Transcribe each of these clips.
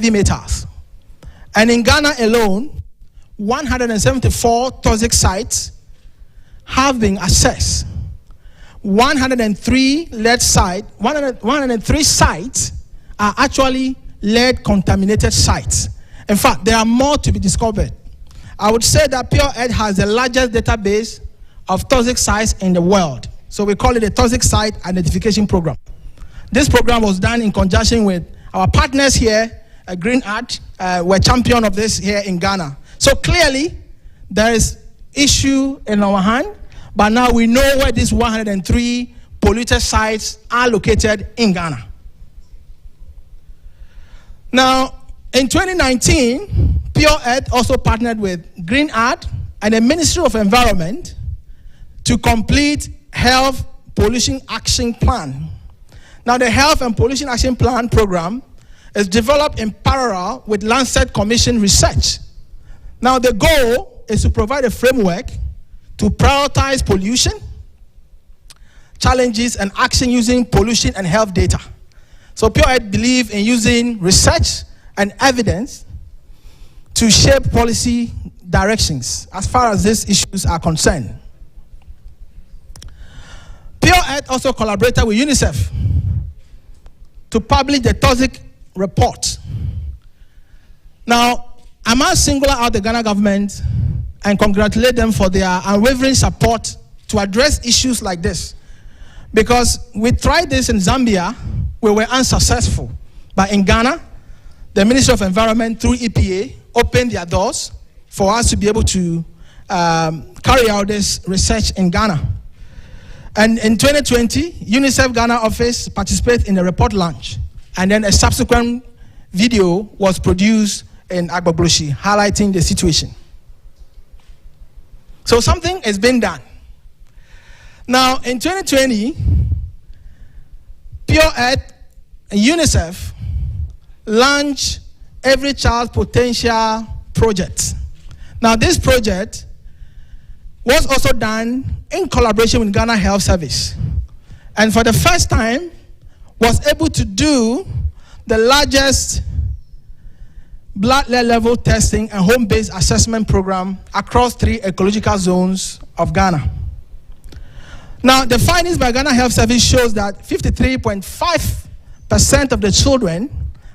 meters. And in Ghana alone, 174 toxic sites have been assessed. 103 sites are actually lead contaminated sites. In fact, there are more to be discovered. I would say that Pure Earth has the largest database of toxic sites in the world. So we call it a Toxic Site Identification Program. This program was done in conjunction with our partners here, Green Earth. We're champion of this here in Ghana. So clearly, there is issue in our hand, but now we know where these 103 polluted sites are located in Ghana. Now, in 2019, Pure Earth also partnered with Green Earth and the Ministry of Environment to complete Health Pollution Action Plan. Now, the Health and Pollution Action Plan program is developed in parallel with Lancet Commission research. Now, the goal is to provide a framework to prioritize pollution, challenges, and action using pollution and health data. So Pure Earth believes in using research and evidence to shape policy directions as far as these issues are concerned. Pure Earth also collaborated with UNICEF to publish the toxic report. Now, I must single out the Ghana government and congratulate them for their unwavering support to address issues like this. Because we tried this in Zambia, we were unsuccessful. But in Ghana, the Ministry of Environment through EPA opened their doors for us to be able to carry out this research in Ghana. And in 2020, UNICEF Ghana office participated in the report launch. And then a subsequent video was produced in Agbogboshi highlighting the situation. So something has been done. Now, in 2020, Pure Earth and UNICEF launched Every Child Potential Project. Now, this project was also done in collaboration with Ghana Health Service. And for the first time, was able to do the largest blood level testing and home-based assessment program across 3 ecological zones of Ghana. Now, the findings by Ghana Health Service shows that 53.5% of the children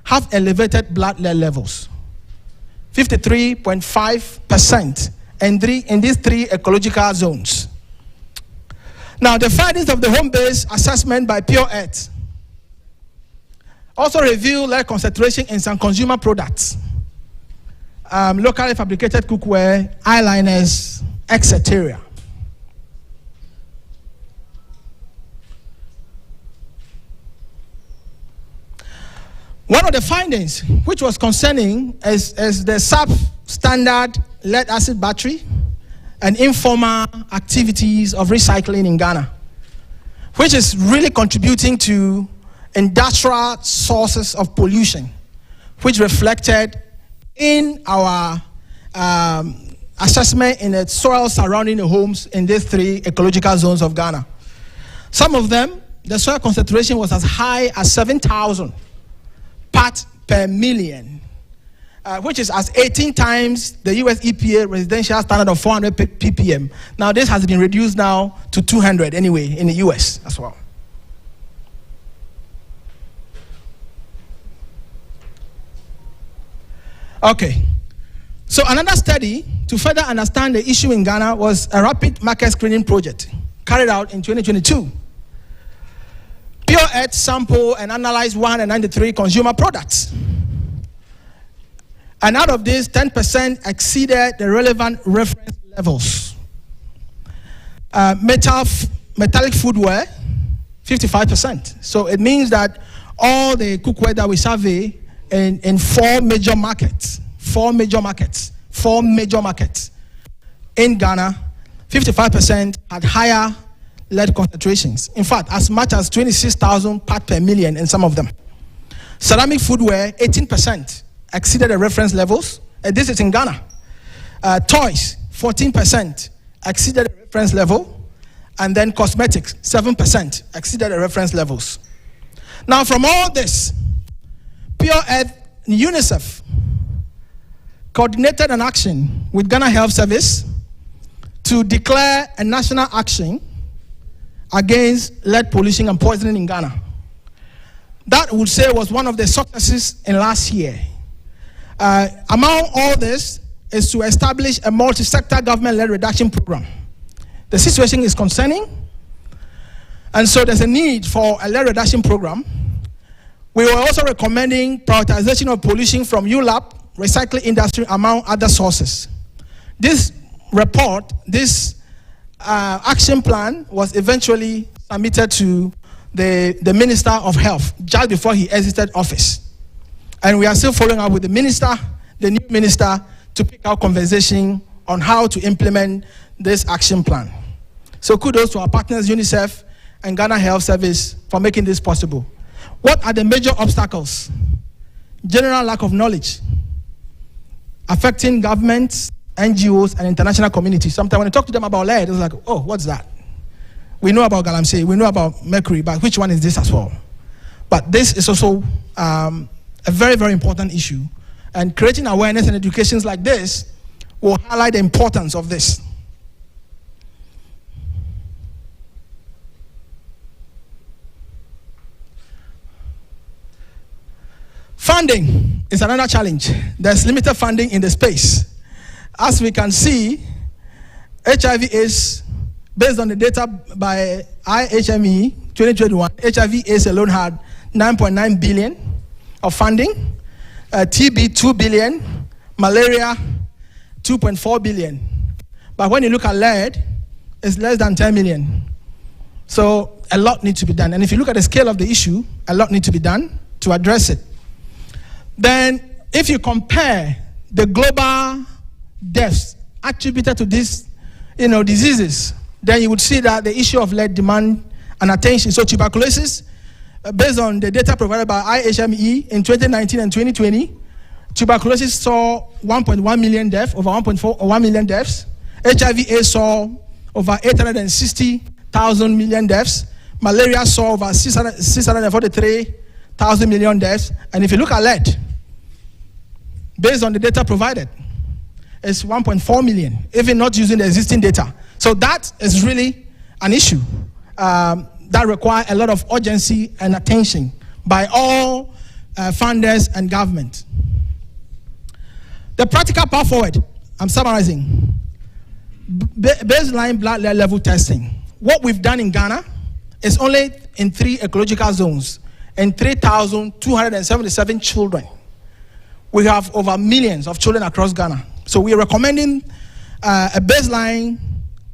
have elevated blood lead levels. 53.5% in these 3 ecological zones. Now, the findings of the home-based assessment by Pure Earth also reveal lead concentration in some consumer products, locally fabricated cookware, eyeliners, etc. One of the findings, which was concerning, is the substandard lead acid battery and informal activities of recycling in Ghana, which is really contributing to industrial sources of pollution, which reflected in our assessment in the soil surrounding the homes in these 3 ecological zones of Ghana. Some of them, the soil concentration was as high as 7,000 parts per million, which is as 18 times the US EPA residential standard of 400 ppm. Now, this has been reduced now to 200 anyway in the US as well. Okay, so another study to further understand the issue in Ghana was a rapid market screening project carried out in 2022. Pure Earth sampled and analyzed 193 consumer products. And out of this, 10% exceeded the relevant reference levels. Metallic foodware, 55%. So it means that all the cookware that we survey in 4 major markets in Ghana, 55% had higher lead concentrations. In fact, as much as 26,000 parts per million in some of them. Ceramic foodware, 18% exceeded the reference levels. And this is in Ghana. Toys, 14% exceeded the reference level. And then cosmetics, 7% exceeded the reference levels. Now, from all this, Pure Earth UNICEF coordinated an action with Ghana Health Service to declare a national action against lead pollution and poisoning in Ghana. That would say was one of the successes in last year. Among all this is to establish a multi-sector government lead reduction program. The situation is concerning, and so there's a need for a lead reduction program. We were also recommending prioritization of pollution from ULAP, recycling industry, among other sources. This report, this action plan was eventually submitted to the Minister of Health just before he exited office. And we are still following up with the minister, the new minister, to pick out conversation on how to implement this action plan. So kudos to our partners, UNICEF and Ghana Health Service, for making this possible. What are the major obstacles? General lack of knowledge affecting governments, NGOs, and international communities. Sometimes when I talk to them about lead, it's like, oh, what's that? We know about galamsey, we know about mercury, but which one is this as well? But this is also a very, very important issue. And creating awareness and educations like this will highlight the importance of this. Funding is another challenge. There's limited funding in the space. As we can see, HIV/AIDS, based on the data by IHME 2021, HIV/AIDS alone had 9.9 billion of funding, TB 2 billion, malaria 2.4 billion. But when you look at lead, it's less than 10 million. So a lot needs to be done. And if you look at the scale of the issue, a lot needs to be done to address it. Then if you compare the global deaths attributed to these diseases, then you would see that the issue of lead demand and attention. So tuberculosis, based on the data provided by IHME in 2019 and 2020, tuberculosis saw 1.1 million deaths, over 1.1 million deaths. HIV/AIDS saw over 860,000 million deaths. Malaria saw over 643,000 million deaths. And if you look at lead, based on the data provided, it's 1.4 million, even not using the existing data. So that is really an issue that requires a lot of urgency and attention by all funders and government. The practical path forward, I'm summarizing. Baseline blood level testing. What we've done in Ghana is only in 3 ecological zones and 3,277 children. We have over millions of children across Ghana. So we are recommending a baseline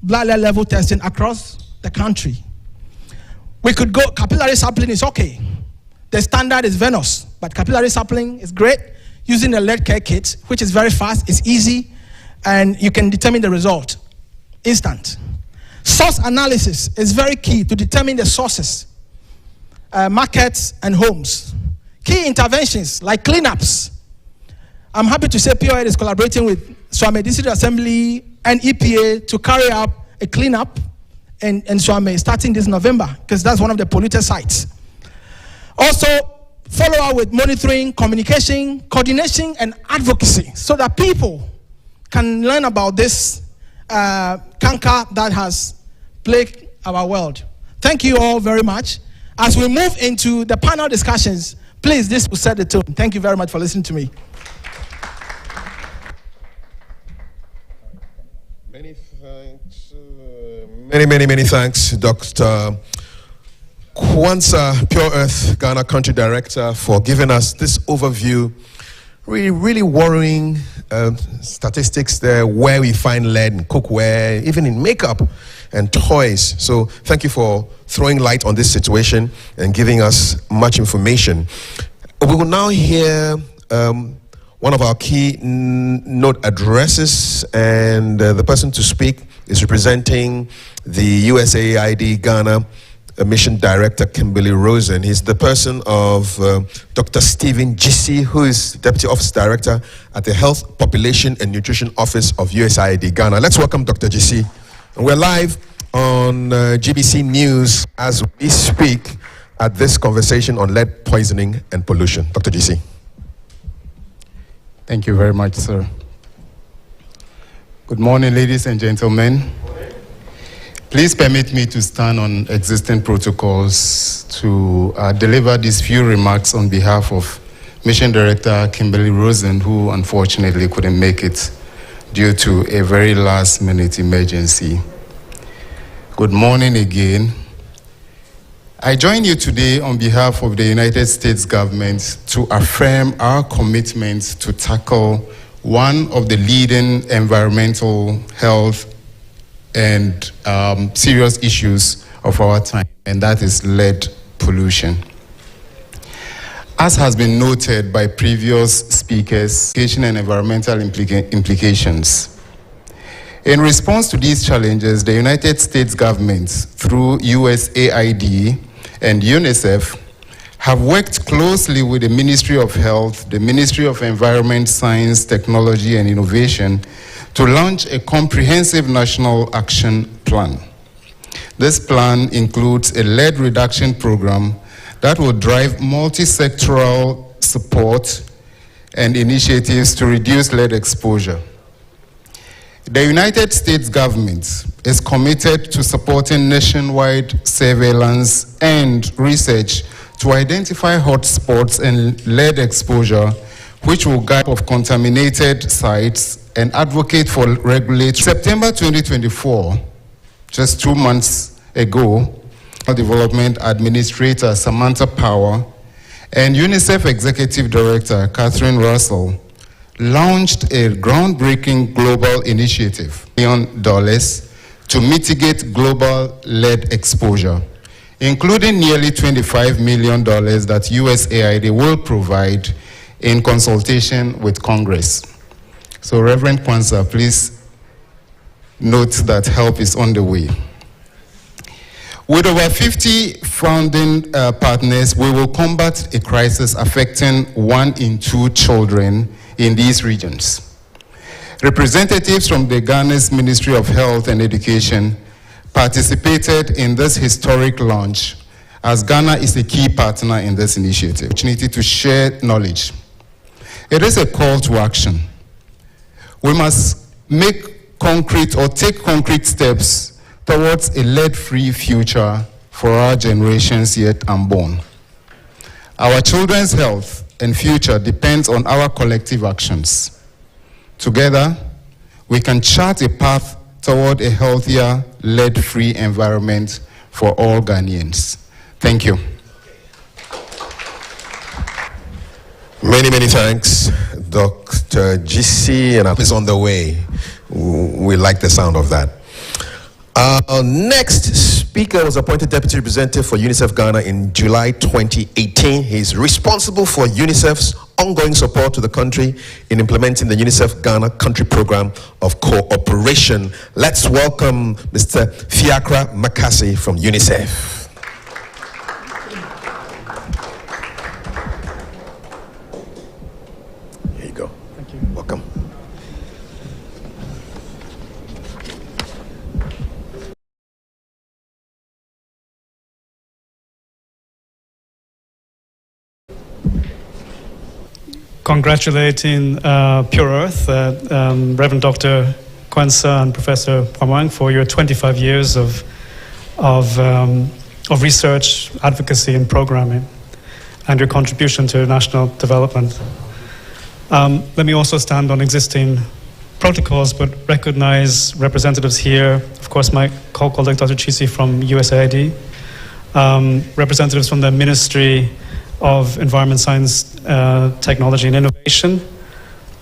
blood level testing across the country. We could go, capillary sampling is okay. The standard is venous, but capillary sampling is great using the lead care kit, which is very fast, it's easy, and you can determine the result instant. Source analysis is very key to determine the sources, markets, and homes. Key interventions like cleanups. I'm happy to say POL is collaborating with Swame District Assembly and EPA to carry out a cleanup in Swame starting this November, because that's one of the polluted sites. Also, follow up with monitoring, communication, coordination, and advocacy so that people can learn about this canker that has plagued our world. Thank you all very much. As we move into the panel discussions, please, this will set the tone. Thank you very much for listening to me. Many thanks. Many thanks, Dr. Quansah, Pure Earth Ghana Country Director, for giving us this overview. Really worrying statistics there, where we find lead in cookware, even in makeup and toys. So thank you for throwing light on this situation and giving us much information. We will now hear one of our key note addresses, and the person to speak is representing the USAID Ghana Mission Director, Kimberly Rosen. He's the person of Dr. Stephen Gysi, who is Deputy Office Director at the Health, Population and Nutrition Office of USAID Ghana. Let's welcome Dr. Gysi. And we're live on GBC News as we speak at this conversation on lead poisoning and pollution. Dr. Gysi. Thank you very much, sir. Good morning, ladies and gentlemen. Please permit me to stand on existing protocols to deliver these few remarks on behalf of Mission Director Kimberly Rosen, who unfortunately couldn't make it due to a very last-minute emergency. Good morning again. I join you today on behalf of the United States government to affirm our commitment to tackle one of the leading environmental, health, and serious issues of our time, and that is lead pollution. As has been noted by previous speakers, education and environmental implications. In response to these challenges, the United States government, through USAID and UNICEF, have worked closely with the Ministry of Health, the Ministry of Environment, Science, Technology, and Innovation to launch a comprehensive national action plan. This plan includes a lead reduction program that will drive multi-sectoral support and initiatives to reduce lead exposure. The United States government is committed to supporting nationwide surveillance and research to identify hotspots and lead exposure, which will guide of contaminated sites and advocate for regulatory. September 2024, just 2 months ago, Development Administrator Samantha Power and UNICEF Executive Director Catherine Russell launched a groundbreaking global initiative, $1 billion, to mitigate global lead exposure, including nearly $25 million that USAID will provide in consultation with Congress. So Reverend Kwanzaa, please note that help is on the way. With over 50 founding partners, we will combat a crisis affecting 1 in 2 children in these regions. Representatives from the Ghana's Ministry of Health and Education participated in this historic launch, as Ghana is a key partner in this initiative. Opportunity to share knowledge. It is a call to action. We must make concrete or take concrete steps towards a lead-free future for our generations yet unborn. Our children's health and future depends on our collective actions. Together, we can chart a path toward a healthier, lead-free environment for all Ghanaians. Thank you. Many, many thanks, Dr. GC, and is on the way. We like the sound of that. Our next speaker was appointed Deputy Representative for UNICEF Ghana in July 2018. He's responsible for UNICEF's ongoing support to the country in implementing the UNICEF Ghana Country Program of Cooperation. Let's welcome Mr. Fiacre Makasi from UNICEF. Here you go. Thank you. Welcome. Congratulating Pure Earth, Reverend Dr. Kwanzaa and Professor Pamang for your 25 years of research, advocacy, and programming, and your contribution to national development. Let me also stand on existing protocols, but recognize representatives here. Of course, my co-colleague Dr. Chisi from USAID, representatives from the Ministry of Environment, Science, Technology and Innovation,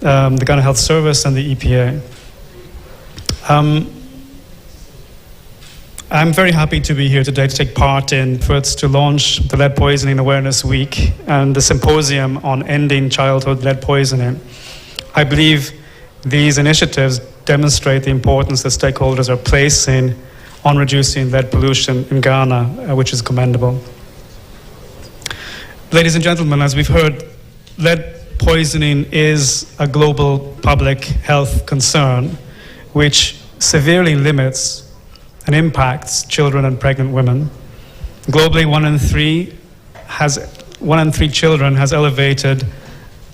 the Ghana Health Service, and the EPA. I'm very happy to be here today to take part in efforts to launch the Lead Poisoning Awareness Week and the symposium on ending childhood lead poisoning. I believe these initiatives demonstrate the importance that stakeholders are placing on reducing lead pollution in Ghana, which is commendable. Ladies and gentlemen, as we've heard, lead poisoning is a global public health concern which severely limits and impacts children and pregnant women. Globally, 1 in 3 children has elevated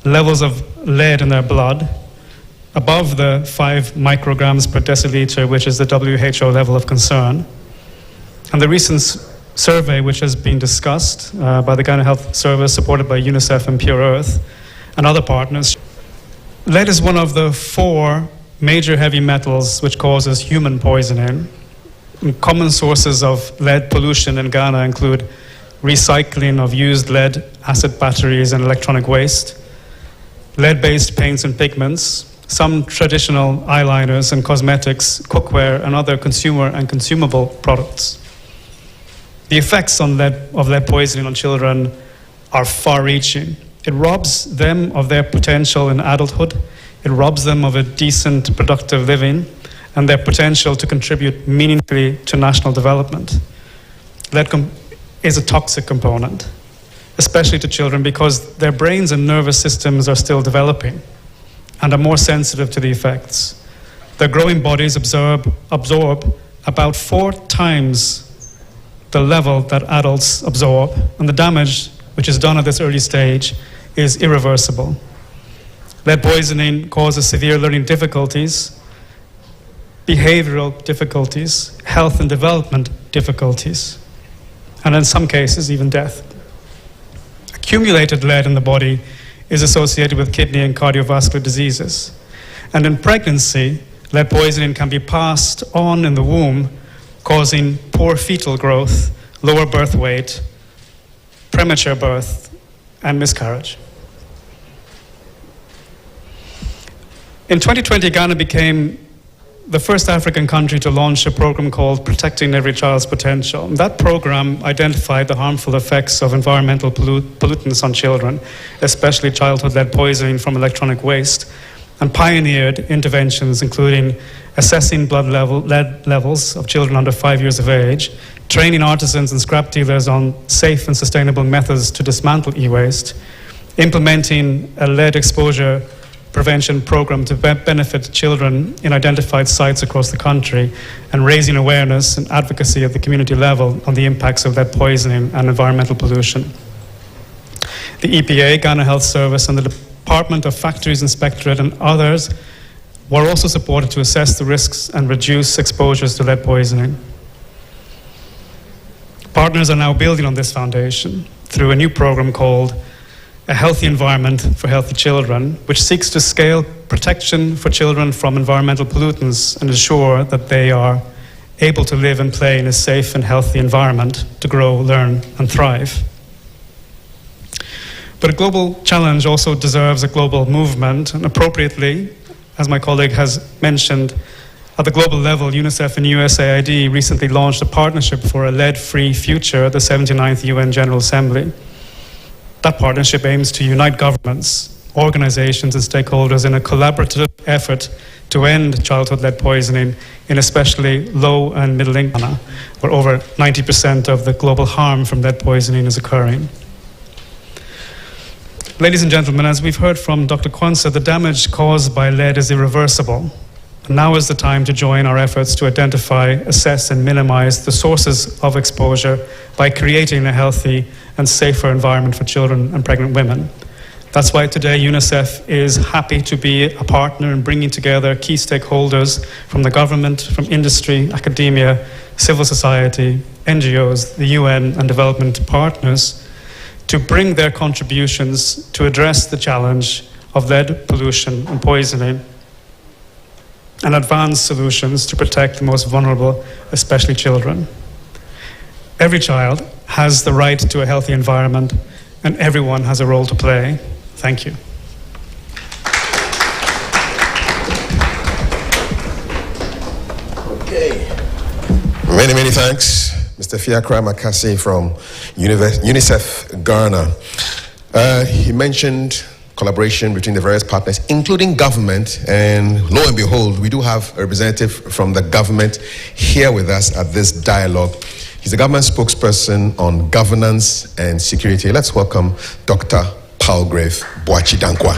levels of lead in their blood above the 5 micrograms per deciliter, which is the WHO level of concern. And the recent survey, which has been discussed by the Ghana Health Service, supported by UNICEF and Pure Earth and other partners, lead is one of the 4 major heavy metals which causes human poisoning. And common sources of lead pollution in Ghana include recycling of used lead acid batteries and electronic waste, lead-based paints and pigments, some traditional eyeliners and cosmetics, cookware, and other consumer and consumable products. The effects of lead poisoning on children are far-reaching. It robs them of their potential in adulthood. It robs them of a decent, productive living and their potential to contribute meaningfully to national development. Lead is a toxic component, especially to children, because their brains and nervous systems are still developing and are more sensitive to the effects. Their growing bodies absorb about 4 times the level that adults absorb, and the damage which is done at this early stage is irreversible. Lead poisoning causes severe learning difficulties, behavioral difficulties, health and development difficulties, and in some cases, even death. Accumulated lead in the body is associated with kidney and cardiovascular diseases. And in pregnancy, lead poisoning can be passed on in the womb, causing poor fetal growth, lower birth weight, premature birth, and miscarriage. In 2020, Ghana became the first African country to launch a program called Protecting Every Child's Potential. And that program identified the harmful effects of environmental pollutants on children, especially childhood lead poisoning from electronic waste, and pioneered interventions including assessing lead levels of children under 5 years of age, training artisans and scrap dealers on safe and sustainable methods to dismantle e-waste, implementing a lead exposure prevention program to benefit children in identified sites across the country, and raising awareness and advocacy at the community level on the impacts of lead poisoning and environmental pollution. The EPA, Ghana Health Service, and the Department of Factories Inspectorate and others were also supported to assess the risks and reduce exposures to lead poisoning. Partners are now building on this foundation through a new program called A Healthy Environment for Healthy Children, which seeks to scale protection for children from environmental pollutants and ensure that they are able to live and play in a safe and healthy environment to grow, learn, and thrive. But a global challenge also deserves a global movement, and appropriately, as my colleague has mentioned, at the global level, UNICEF and USAID recently launched a partnership for a lead-free future at the 79th UN General Assembly. That partnership aims to unite governments, organizations, and stakeholders in a collaborative effort to end childhood lead poisoning in especially low and middle income, where over 90% of the global harm from lead poisoning is occurring. Ladies and gentlemen, as we've heard from Dr. Quansah, the damage caused by lead is irreversible. And now is the time to join our efforts to identify, assess, and minimize the sources of exposure by creating a healthy and safer environment for children and pregnant women. That's why today UNICEF is happy to be a partner in bringing together key stakeholders from the government, from industry, academia, civil society, NGOs, the UN, and development partners to bring their contributions to address the challenge of lead pollution and poisoning and advance solutions to protect the most vulnerable, especially children. Every child has the right to a healthy environment, and everyone has a role to play. Thank you. Okay. Many, many thanks, Mr. Fiacre Makasi from UNICEF Ghana. He mentioned collaboration between the various partners, including government, and lo and behold, we do have a representative from the government here with us at this dialogue. He's the government spokesperson on governance and security. Let's welcome Dr. Palgrave Boachi Dankwa.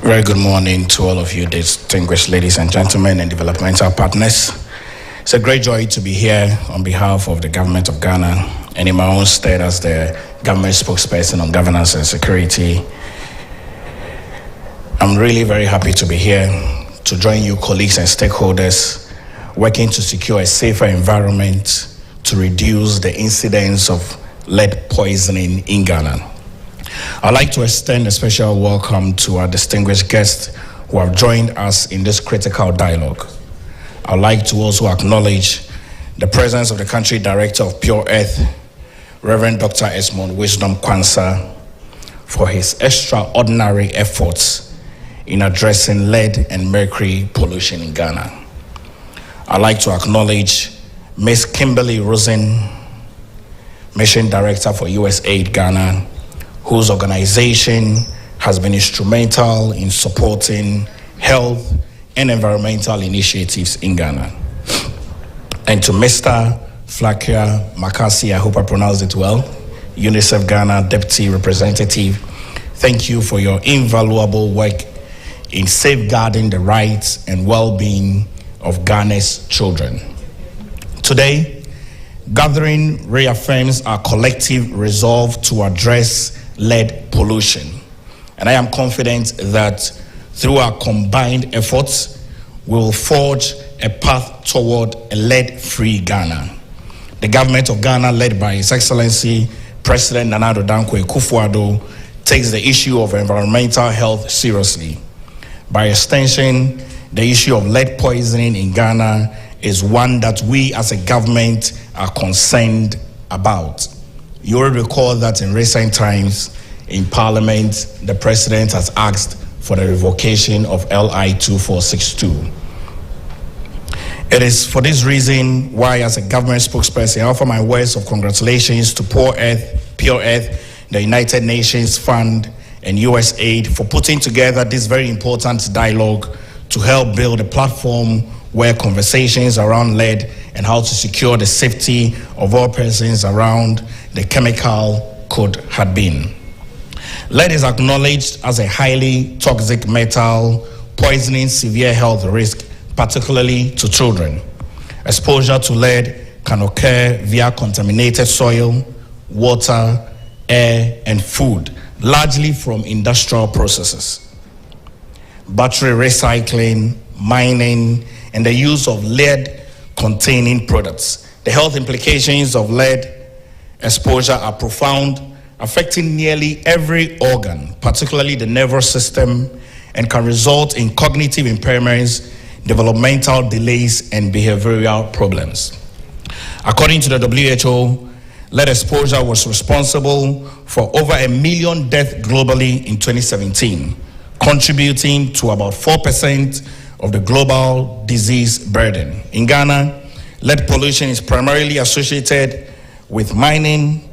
Very good morning to all of you, distinguished ladies and gentlemen and developmental partners. It's a great joy to be here on behalf of the government of Ghana and in my own stead as the government spokesperson on governance and security. I'm really very happy to be here to join you colleagues and stakeholders working to secure a safer environment to reduce the incidence of lead poisoning in Ghana. I'd like to extend a special welcome to our distinguished guests who have joined us in this critical dialogue. I'd like to also acknowledge the presence of the Country Director of Pure Earth, Reverend Dr. Esmond Wisdom Kwanzaa, for his extraordinary efforts in addressing lead and mercury pollution in Ghana. I'd like to acknowledge Ms. Kimberly Rosen, Mission Director for USAID Ghana, whose organization has been instrumental in supporting health and environmental initiatives in Ghana. And to Mr. Flakia Makasi, I hope I pronounced it well, UNICEF Ghana Deputy Representative, thank you for your invaluable work in safeguarding the rights and well-being of Ghana's children. Today, gathering reaffirms our collective resolve to address lead pollution. And I am confident that through our combined efforts, we will forge a path toward a lead-free Ghana. The government of Ghana, led by His Excellency President Nana Addo Dankwa Akufo-Addo, takes the issue of environmental health seriously. By extension, the issue of lead poisoning in Ghana is one that we as a government are concerned about. You will recall that in recent times in Parliament, the President has asked for the revocation of LI 2462. It is for this reason why, as a government spokesperson, I offer my words of congratulations to Pure Earth, the United Nations Fund, and USAID for putting together this very important dialogue to help build a platform where conversations around lead and how to secure the safety of all persons around the chemical could have been. Lead is acknowledged as a highly toxic metal, poisoning severe health risk, particularly to children. Exposure to lead can occur via contaminated soil, water, air, and food, largely from industrial processes. Battery recycling, mining, and the use of lead-containing products. The health implications of lead exposure are profound, affecting nearly every organ, particularly the nervous system, and can result in cognitive impairments, developmental delays, and behavioral problems. According to the WHO, lead exposure was responsible for over 1 million deaths globally in 2017, contributing to about 4% of the global disease burden. In Ghana, lead pollution is primarily associated with mining,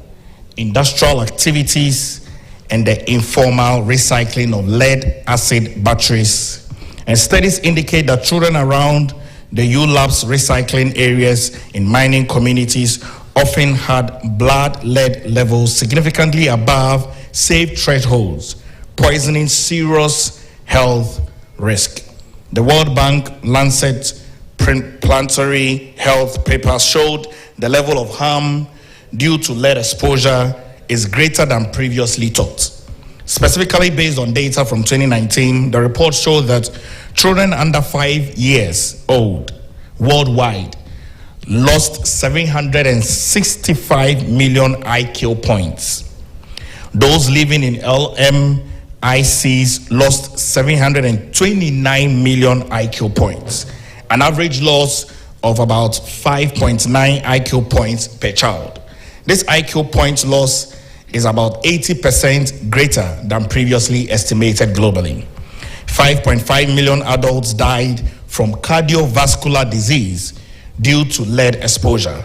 industrial activities, and the informal recycling of lead-acid batteries. And studies indicate that children around the ULAB's recycling areas in mining communities often had blood lead levels significantly above safe thresholds, poisoning serious health risk. The World Bank Lancet Planetary Health paper showed the level of harm due to lead exposure is greater than previously thought. Specifically based on data from 2019, the report showed that children under 5 years old worldwide lost 765 million IQ points. Those living in LMICs lost 729 million IQ points, an average loss of about 5.9 IQ points per child. This IQ point loss is about 80% greater than previously estimated globally. 5.5 million adults died from cardiovascular disease due to lead exposure.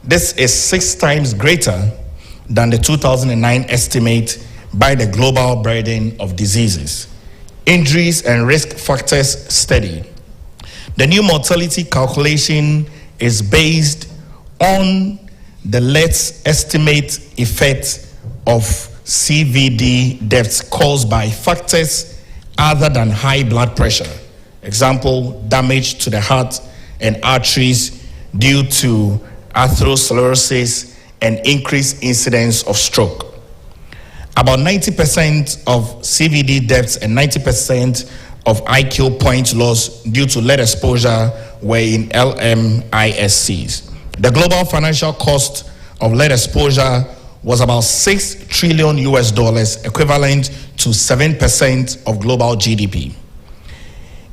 This is 6 times greater than the 2009 estimate by the Global Burden of Diseases. Injuries and risk factors study. The new mortality calculation is based on the let's estimate effect of CVD deaths caused by factors other than high blood pressure. Example, damage to the heart and arteries due to atherosclerosis and increased incidence of stroke. About 90% of CVD deaths and 90% of IQ point loss due to lead exposure were in LMISCs. The global financial cost of lead exposure was about $6 trillion equivalent to 7% of global GDP.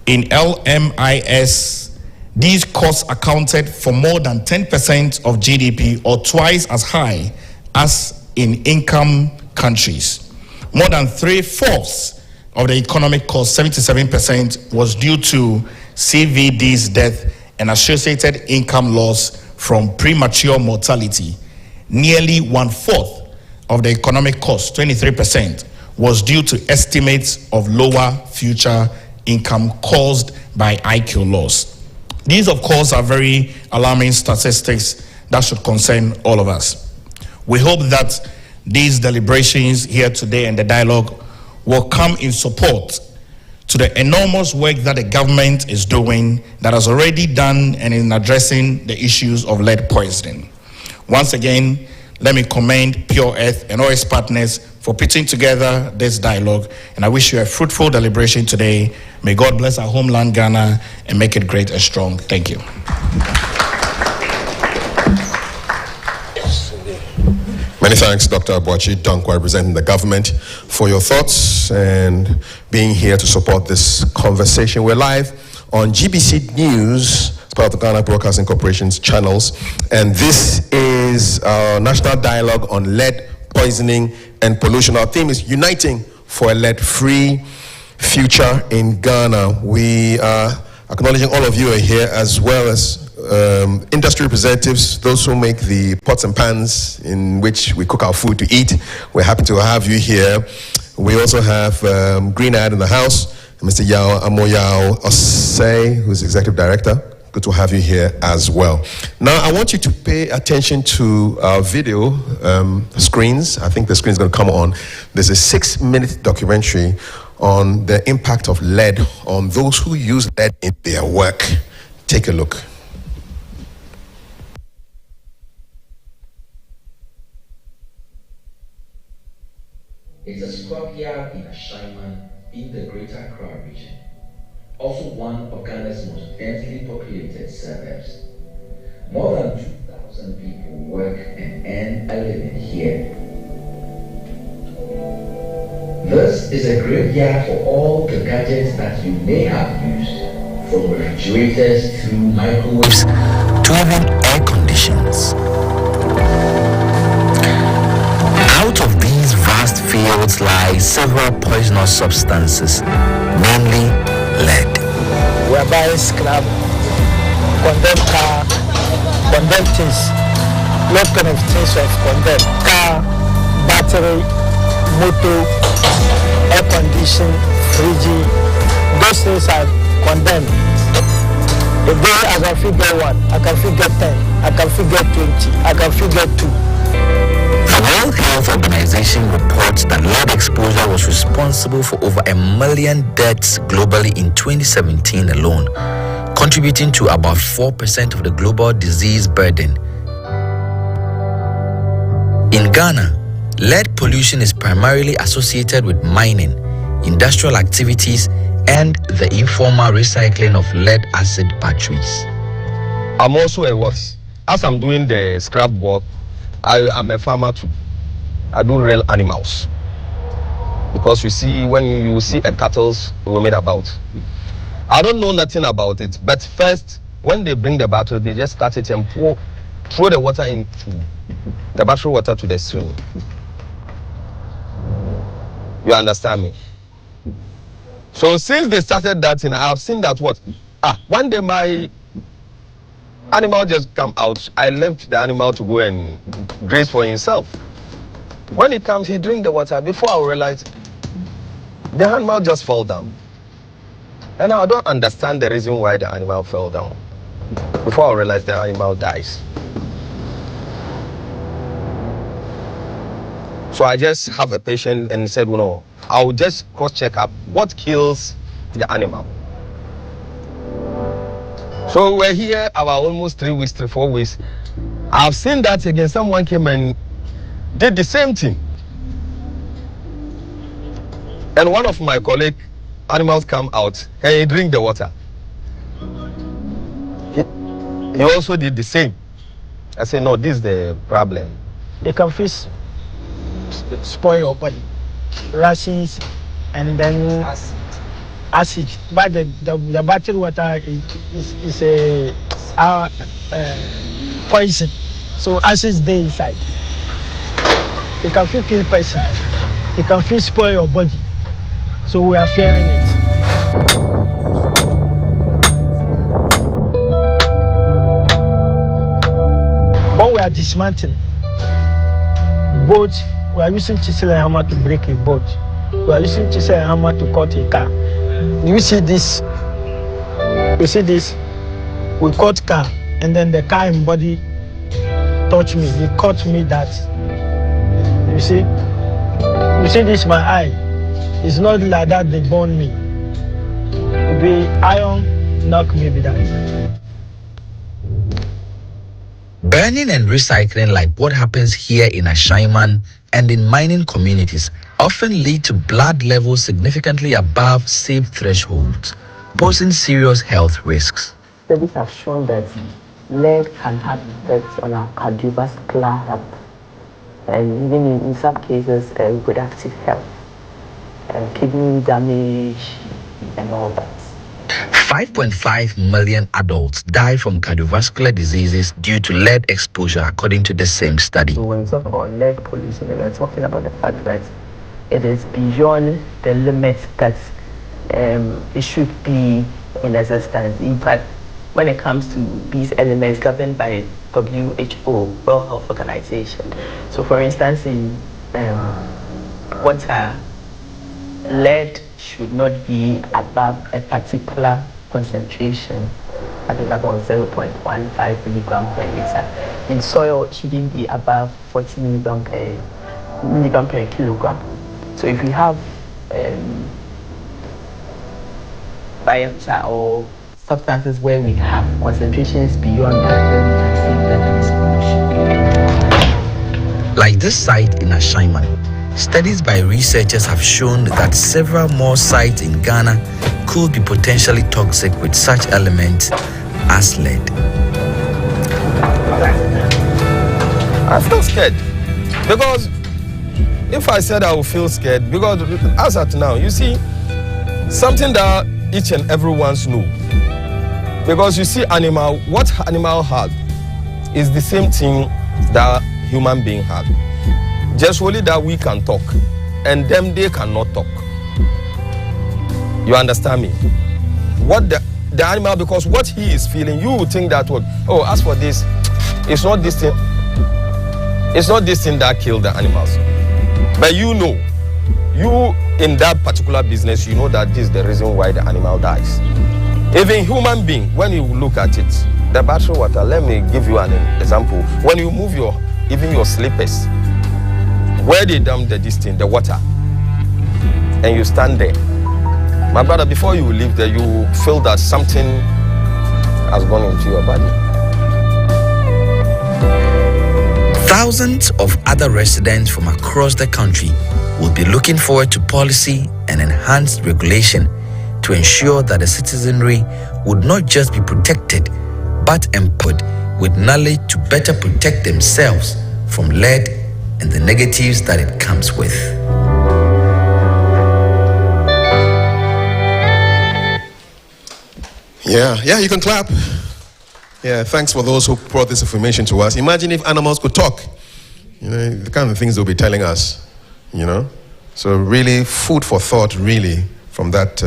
In LMIS, these costs accounted for more than 10% of GDP, or twice as high as in income countries. More than 3/4 of the economic cost, 77%, was due to CVD's death and associated income loss from premature mortality. Nearly 1/4 of the economic cost, 23%, was due to estimates of lower future income caused by IQ loss. These, of course, are very alarming statistics that should concern all of us. We hope that these deliberations here today and the dialogue will come in support to the enormous work that the government is doing, that has already done and in addressing the issues of lead poisoning. Once again, let me commend Pure Earth and all its partners for putting together this dialogue, and I wish you a fruitful deliberation today. May God bless our homeland, Ghana, and make it great and strong. Thank you. Many thanks, Dr. Aboagye Dankwa, representing the government, for your thoughts and being here to support this conversation. We're live on GBC News, as part of the Ghana Broadcasting Corporation's channels, and this is our national dialogue on lead poisoning and pollution. Our theme is Uniting for a Lead-Free Future in Ghana. We are acknowledging all of you are here, as well as industry representatives, those who make the pots and pans in which we cook our food to eat. We're happy to have you here. We also have Green Ad in the house, Mr. Yao Amoyao Osei, who's Executive Director. Good to have you here as well. Now, I want you to pay attention to our video screens. I think the screen is going to come on. There's a 6-minute documentary on the impact of lead on those who use lead in their work. Take a look. It's a scrapyard in Ashaiman in the Greater Accra region, also one of Ghana's most densely populated suburbs. More than 2,000 people work and earn a living here. This is a graveyard for all the gadgets that you may have used, from refrigerators to microwaves to even air conditions. Out of these vast fields lie several poisonous substances, namely lead. We are buying scrap, condemned car, condemned things, lot of things of condemned car, battery, motor, air condition, fridge. Those things are condemned. A day I can figure 1, I can figure 10, I can figure 20, I can figure 2. The World Health Organization reports that lead exposure was responsible for over 1 million deaths globally in 2017 alone, contributing to about 4% of the global disease burden. In Ghana, lead pollution is primarily associated with mining, industrial activities, and the informal recycling of lead acid batteries. I'm also a works. As I'm doing the scrap work, I'm a farmer too. I do real animals. Because you see, when you see a cattle we made about, I don't know nothing about it. But first, when they bring the battery, they just start it and throw the water into the battery water to the stream. You understand me? So since they started that thing, I have seen that one day my animal just come out. I left the animal to go and graze for himself. When it comes, he drink the water. Before I realize, the animal just fall down. And I don't understand the reason why the animal fell down. Before I realize, the animal dies. So I just have a patient and said, no, I'll just cross-check up what kills the animal. So we're here about almost 3 weeks, 4 weeks. I've seen that again. Someone came and did the same thing. And one of my colleagues, animals come out and he drink the water. He also did the same. I said, no, this is the problem. They can fish spoil your body, rashes, and then acid. But the bottled water is a poison, so acid is there inside. It can kill person. It can spoil your body. So we are fearing it. When we are dismantling boat, we are using chisel and hammer to break a boat. We are using chisel and hammer to cut a car. You see this? You see this? We cut car, and then the car and body touch me. They cut me that. You see? You see this? My eye. It's not like that they burn me. The iron knock me with that. Burning and recycling, like what happens here in Ashaiman and in mining communities, often lead to blood levels significantly above safe thresholds, posing serious health risks. Studies have shown that lead can have effects on our cardiovascular health and even in some cases reproductive health, kidney damage and all that. 5.5 million adults die from cardiovascular diseases due to lead exposure, according to the same study. So when we talk about lead pollution, we're talking about the fact that it is beyond the limits that it should be in existence. In fact, when it comes to these elements governed by WHO, World Health Organization. So for instance, in water, lead should not be above a particular concentration, at about 0.15 milligram per liter. In soil, it shouldn't be above 40 milligram per kilogram. So if we have biota or substances where we have concentrations beyond that, then we can say that there is pollution. Like this site in Ashaiman, studies by researchers have shown that several more sites in Ghana could be potentially toxic with such elements as lead. I feel scared because if I said I would feel scared, because as at now, you see, something that each and everyone's know. Because you see, what animal had is the same thing that human being had. Just only that we can talk, and them they cannot talk. You understand me? What the animal, because what he is feeling, you would think that what? Oh, as for this, it's not this thing. It's not this thing that killed the animals. But you know, you in that particular business, you know that this is the reason why the animal dies. Even human being, when you look at it, the battery water. Let me give you an example. When you move even your slippers, where they dump the water, and you stand there, my brother, before you leave there, you feel that something has gone into your body. Thousands of other residents from across the country will be looking forward to policy and enhanced regulation to ensure that the citizenry would not just be protected, but empowered with knowledge to better protect themselves from lead and the negatives that it comes with. Yeah, you can clap. Yeah, thanks for those who brought this information to us. Imagine if animals could talk. You know, the kind of things they'll be telling us, you know. So really, food for thought, really, from that.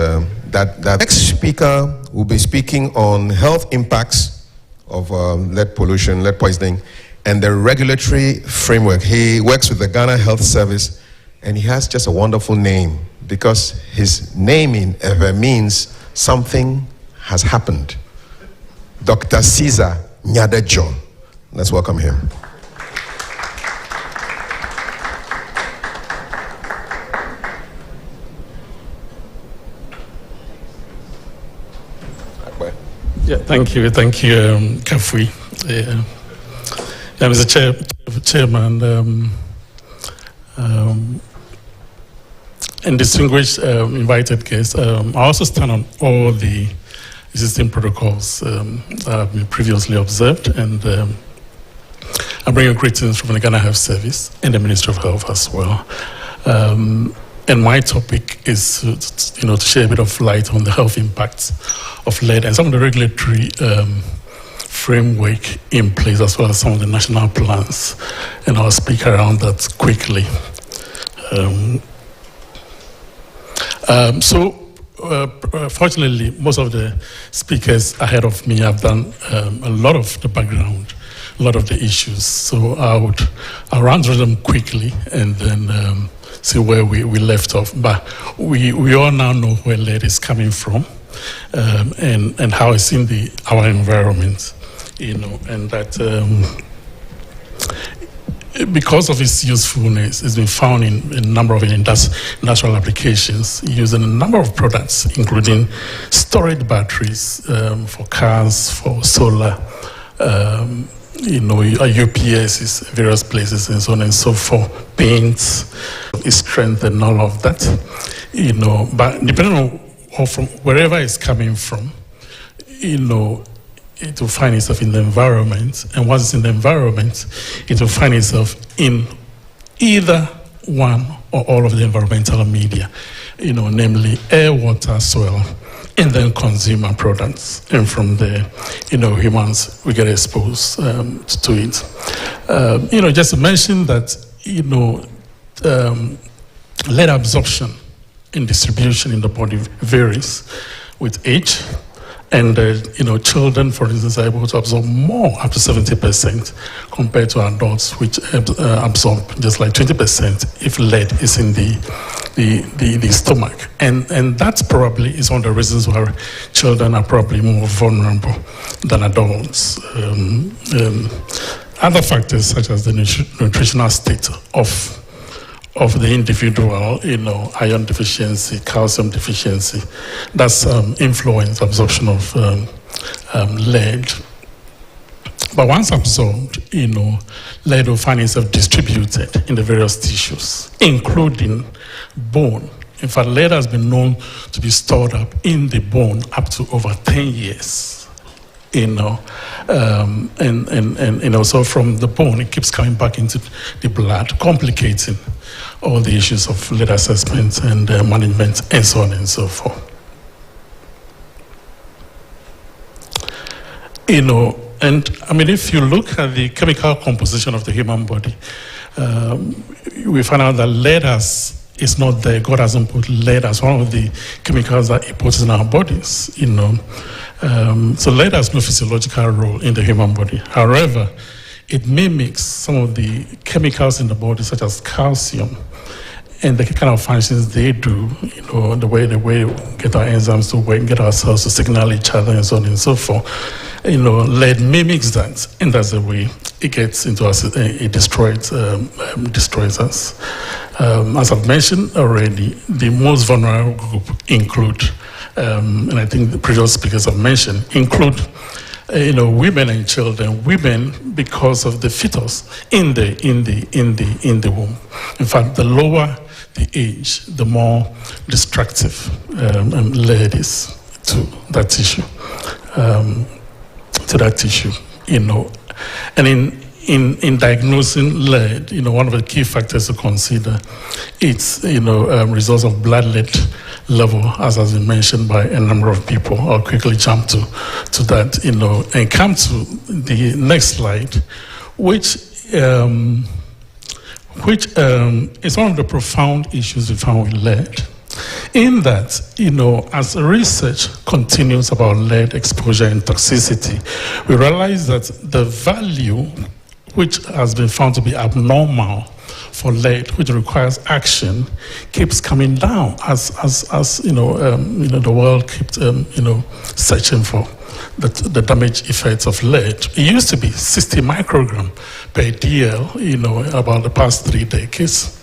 That next speaker will be speaking on health impacts of lead pollution, lead poisoning, and the regulatory framework. He works with the Ghana Health Service, and he has just a wonderful name because his name in Ewe means something has happened. Dr. Caesar Nyade John. Let's welcome him. Yeah, thank you, Kafui. Mr. Chairman, and distinguished invited guests, I also stand on all the existing protocols that have been previously observed, and I bring you greetings from the Ghana Health Service and the Ministry of Health as well. And my topic is, to share a bit of light on the health impacts of lead and some of the regulatory framework in place, as well as some of the national plans. And I'll speak around that quickly. Fortunately, most of the speakers ahead of me have done a lot of the background, a lot of the issues. So I'll run through them quickly and then see where we left off. But we all now know where lead is coming from and how it's in our environment, and that because of its usefulness, it's been found in a number of industrial applications, used in a number of products, including storage batteries for cars, for solar, UPS is various places, and so on and so forth, paints, its strength and all of that, but depending on from wherever it's coming from, it will find itself in the environment, and once it's in the environment, it will find itself in either one or all of the environmental media, namely air, water, soil, and then consumer products. And from there, humans, we get exposed to it. Just to mention that, lead absorption and distribution in the body varies with age. And children, for instance, are able to absorb more, up to 70%, compared to adults, which absorb just like 20% if lead is in the stomach. And that probably is one of the reasons why children are probably more vulnerable than adults. Other factors, such as the nutritional state of the individual, iron deficiency, calcium deficiency, that's influence absorption of lead. But once absorbed, lead will find itself distributed in the various tissues, including bone. In fact, lead has been known to be stored up in the bone up to over 10 years. And also from the bone, it keeps coming back into the blood, complicating all the issues of lead assessment and management and so on and so forth. And I mean, if you look at the chemical composition of the human body, we find out that lead is not there. God hasn't put lead as one of the chemicals that He puts in our bodies, So lead has no physiological role in the human body. However, it mimics some of the chemicals in the body, such as calcium, and the kind of functions they do, the way we get our enzymes to work, get our cells to signal each other, and so on and so forth. Lead mimics that, and that's the way it gets into us. It destroys us. As I've mentioned already, the most vulnerable group include, and I think the previous speakers have mentioned, include women and children. Women, because of the fetus in the womb. In fact, the lower the age, the more destructive lead is to that tissue. And in diagnosing lead, one of the key factors to consider it's results of blood lead level, as has been mentioned by a number of people. I'll quickly jump to that, and come to the next slide, which is one of the profound issues we found with lead. In that, as research continues about lead exposure and toxicity, we realize that the value which has been found to be abnormal for lead, which requires action, keeps coming down as the world keeps searching for the damage effects of lead. It used to be 60 microgram per DL, about the past 3 decades.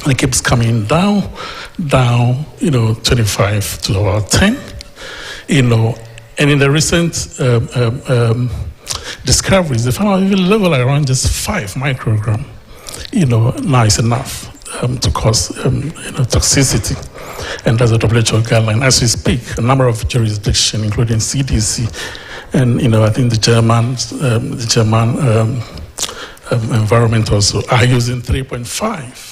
And it keeps coming down, 25 to about 10, and in the recent discoveries, they found out even level around just 5 microgram, now is enough to cause toxicity. And that's a WHO guideline. As we speak, a number of jurisdictions, including CDC, and I think the German environment also are using 3.5.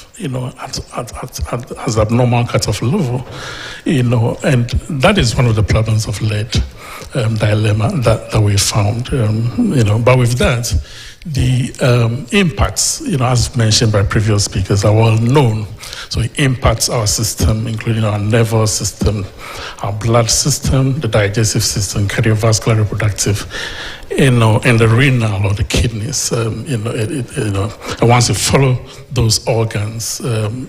As abnormal cutoff level, and that is one of the problems of lead dilemma that we found, But with that, the impacts, as mentioned by previous speakers, are well known. So it impacts our system, including our nervous system, our blood system, the digestive system, cardiovascular, reproductive, and the renal or the kidneys. And once you follow those organs, the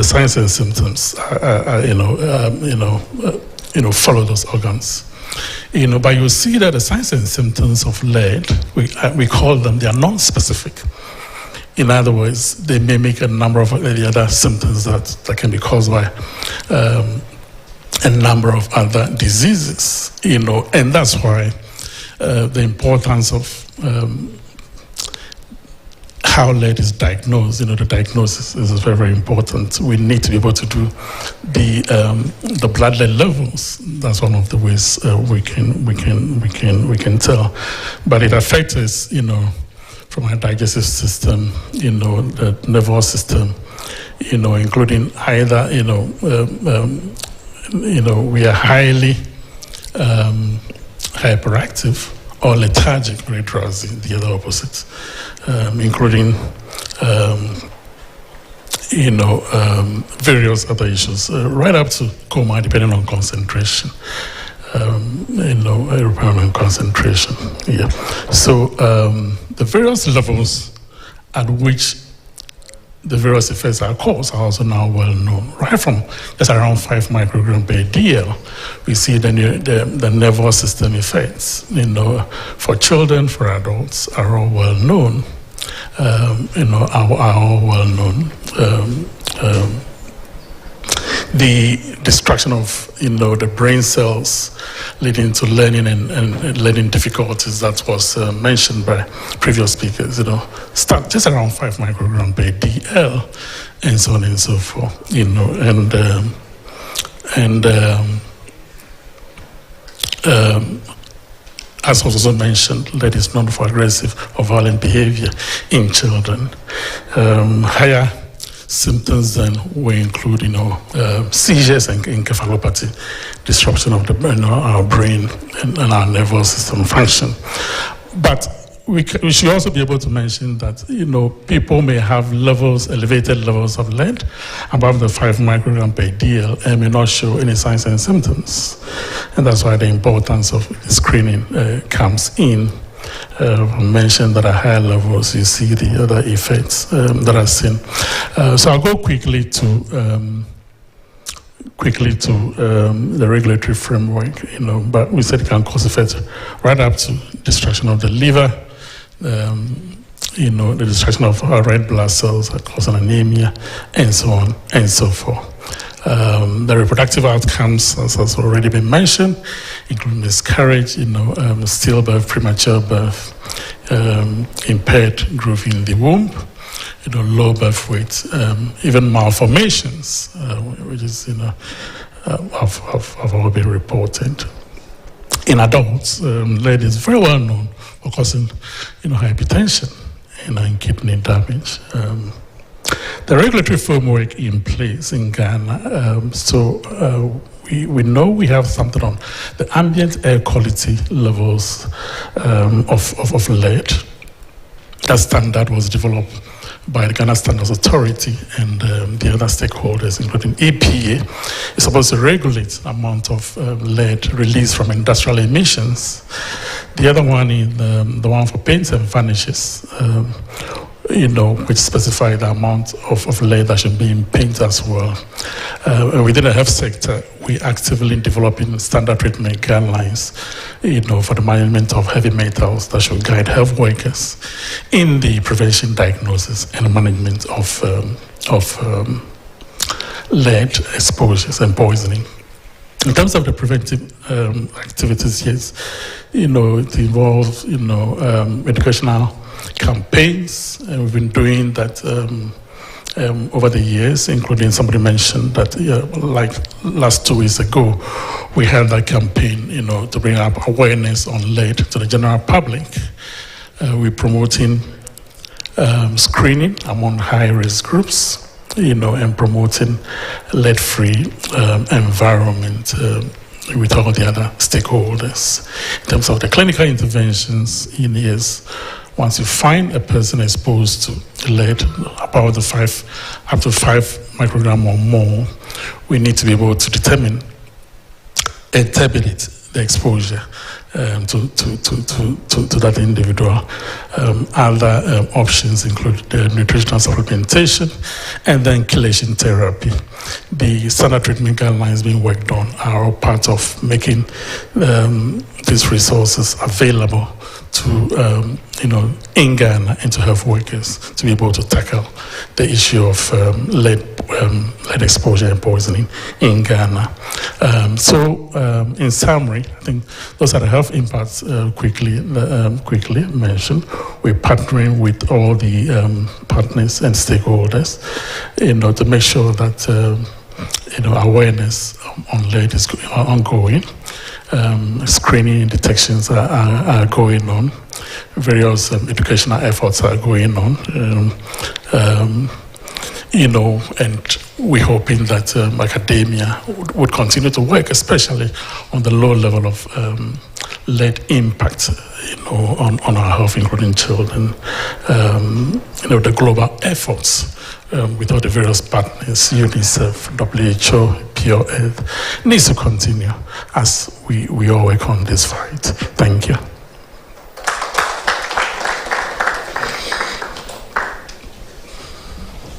signs and symptoms, follow those organs. But you see that the signs and symptoms of lead, we call them, they are non-specific. In other words, they mimic a number of the other symptoms that can be caused by a number of other diseases, and that's why the importance of how lead is diagnosed, the diagnosis is very, very important. We need to be able to do the blood lead levels. That's one of the ways we can tell. But it affects us, from our digestive system, the nervous system, including either, we are highly hyperactive or lethargic, very drowsy, the other opposite, including, various other issues, right up to coma, depending on concentration. Requirement concentration. Yeah. So the various levels at which the various effects are caused are also now well known. Right from just around 5 microgram per DL, we see the nervous system effects. For children, for adults, are all well known. Are all well known. The destruction of the brain cells leading to learning and learning difficulties that was mentioned by previous speakers, start just around 5 microgram per DL, and so on and so forth, as also mentioned, lead is known for aggressive or violent behavior in children. Higher symptoms then will include, seizures and encephalopathy, disruption of our brain and our nervous system function. But we should also be able to mention that, people may have elevated levels of lead above the 5 microgram per DL and may not show any signs and symptoms. And that's why the importance of screening comes in. Mentioned that at higher levels, you see the other effects that are seen. So I'll go quickly to the regulatory framework. But we said it can cause effects right up to destruction of the liver, the destruction of red blood cells that cause an anemia, and so on and so forth. The reproductive outcomes, as has already been mentioned, including miscarriage, stillbirth, premature birth, impaired growth in the womb, low birth weight, even malformations, which is, have all been reported. In adults, lead is very well known for causing, hypertension and kidney damage. The regulatory framework in place in Ghana, we know we have something on the ambient air quality levels of lead. That standard was developed by the Ghana Standards Authority and the other stakeholders, including EPA. It's supposed to regulate the amount of lead released from industrial emissions. The other one is the one for paints and varnishes, which specify the amount of lead that should be in paint as well. Within the health sector, we actively developing standard treatment guidelines, for the management of heavy metals that should guide health workers in the prevention, diagnosis, and management of lead exposures and poisoning. In terms of the preventive activities, yes, it involves, educational campaigns, and we've been doing that over the years, including somebody mentioned that, like last 2 weeks ago, we had that campaign, to bring up awareness on lead to the general public. We're promoting screening among high-risk groups, and promoting lead-free environment with all the other stakeholders. In terms of the clinical interventions, once you find a person exposed to lead up to 5 microgram or more, we need to be able to determine and tabulate the exposure to that individual. Other options include nutritional supplementation and then chelation therapy. The standard treatment guidelines being worked on are all part of making these resources available to in Ghana and to health workers to be able to tackle the issue of lead exposure and poisoning in Ghana. In summary, I think those are the health impacts quickly mentioned. We're partnering with all the partners and stakeholders, to make sure that awareness on lead is ongoing. Screening and detections are going on. Various educational efforts are going on. And we're hoping that academia would continue to work, especially on the low level of lead impact, on our health, including children. The global efforts with all the various partners, UNICEF, WHO, Pure Earth, needs to continue as we all work on this fight. Thank you.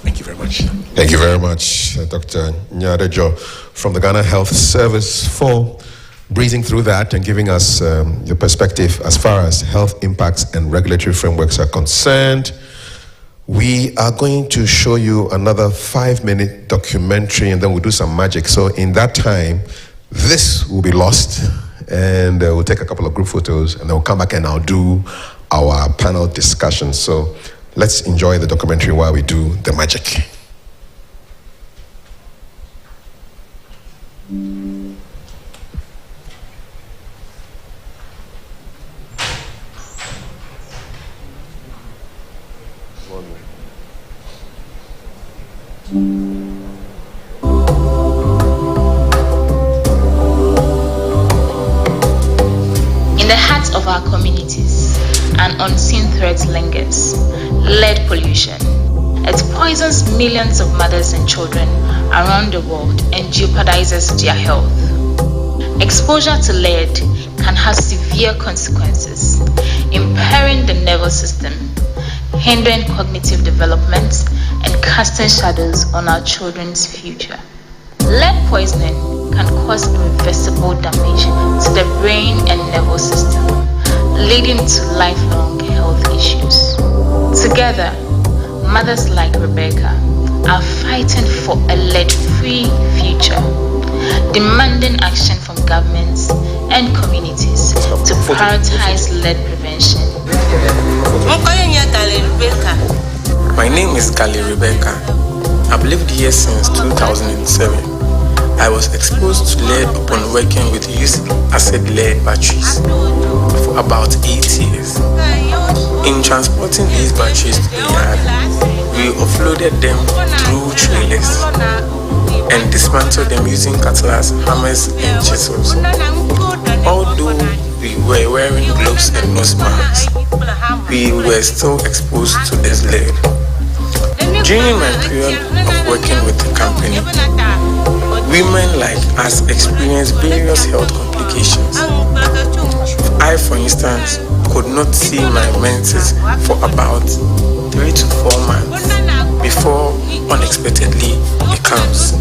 Thank you very much. Thank you very much, Dr. Nyadejo from the Ghana Health Service for breezing through that and giving us your perspective as far as health impacts and regulatory frameworks are concerned. We are going to show you another 5-minute documentary and then we'll do some magic. So in that time, this will be lost and we'll take a couple of group photos and then we'll come back and I'll do our panel discussion. So let's enjoy the documentary while we do the magic. In the hearts of our communities, an unseen threat lingers: lead pollution. It poisons millions of mothers and children around the world and jeopardizes their health. Exposure to lead can have severe consequences, impairing the nervous system, hindering cognitive development, and casting shadows on our children's future. Lead poisoning can cause irreversible damage to the brain and nervous system, leading to lifelong health issues. Together, mothers like Rebecca are fighting for a lead-free future, demanding action from governments and communities to prioritize lead prevention. My name is Kali Rebecca. I've lived here since 2007. I was exposed to lead upon working with used acid lead batteries for about 8 years. In transporting these batteries to the yard, we offloaded them through trailers and dismantled them using cutlass, hammers, and chisels. Although we were wearing gloves and nose masks, we were still exposed to this lead. During my period of working with the company, women like us experienced various health complications. I, for instance, could not see my menses for about 3 to 4 months before unexpectedly it comes.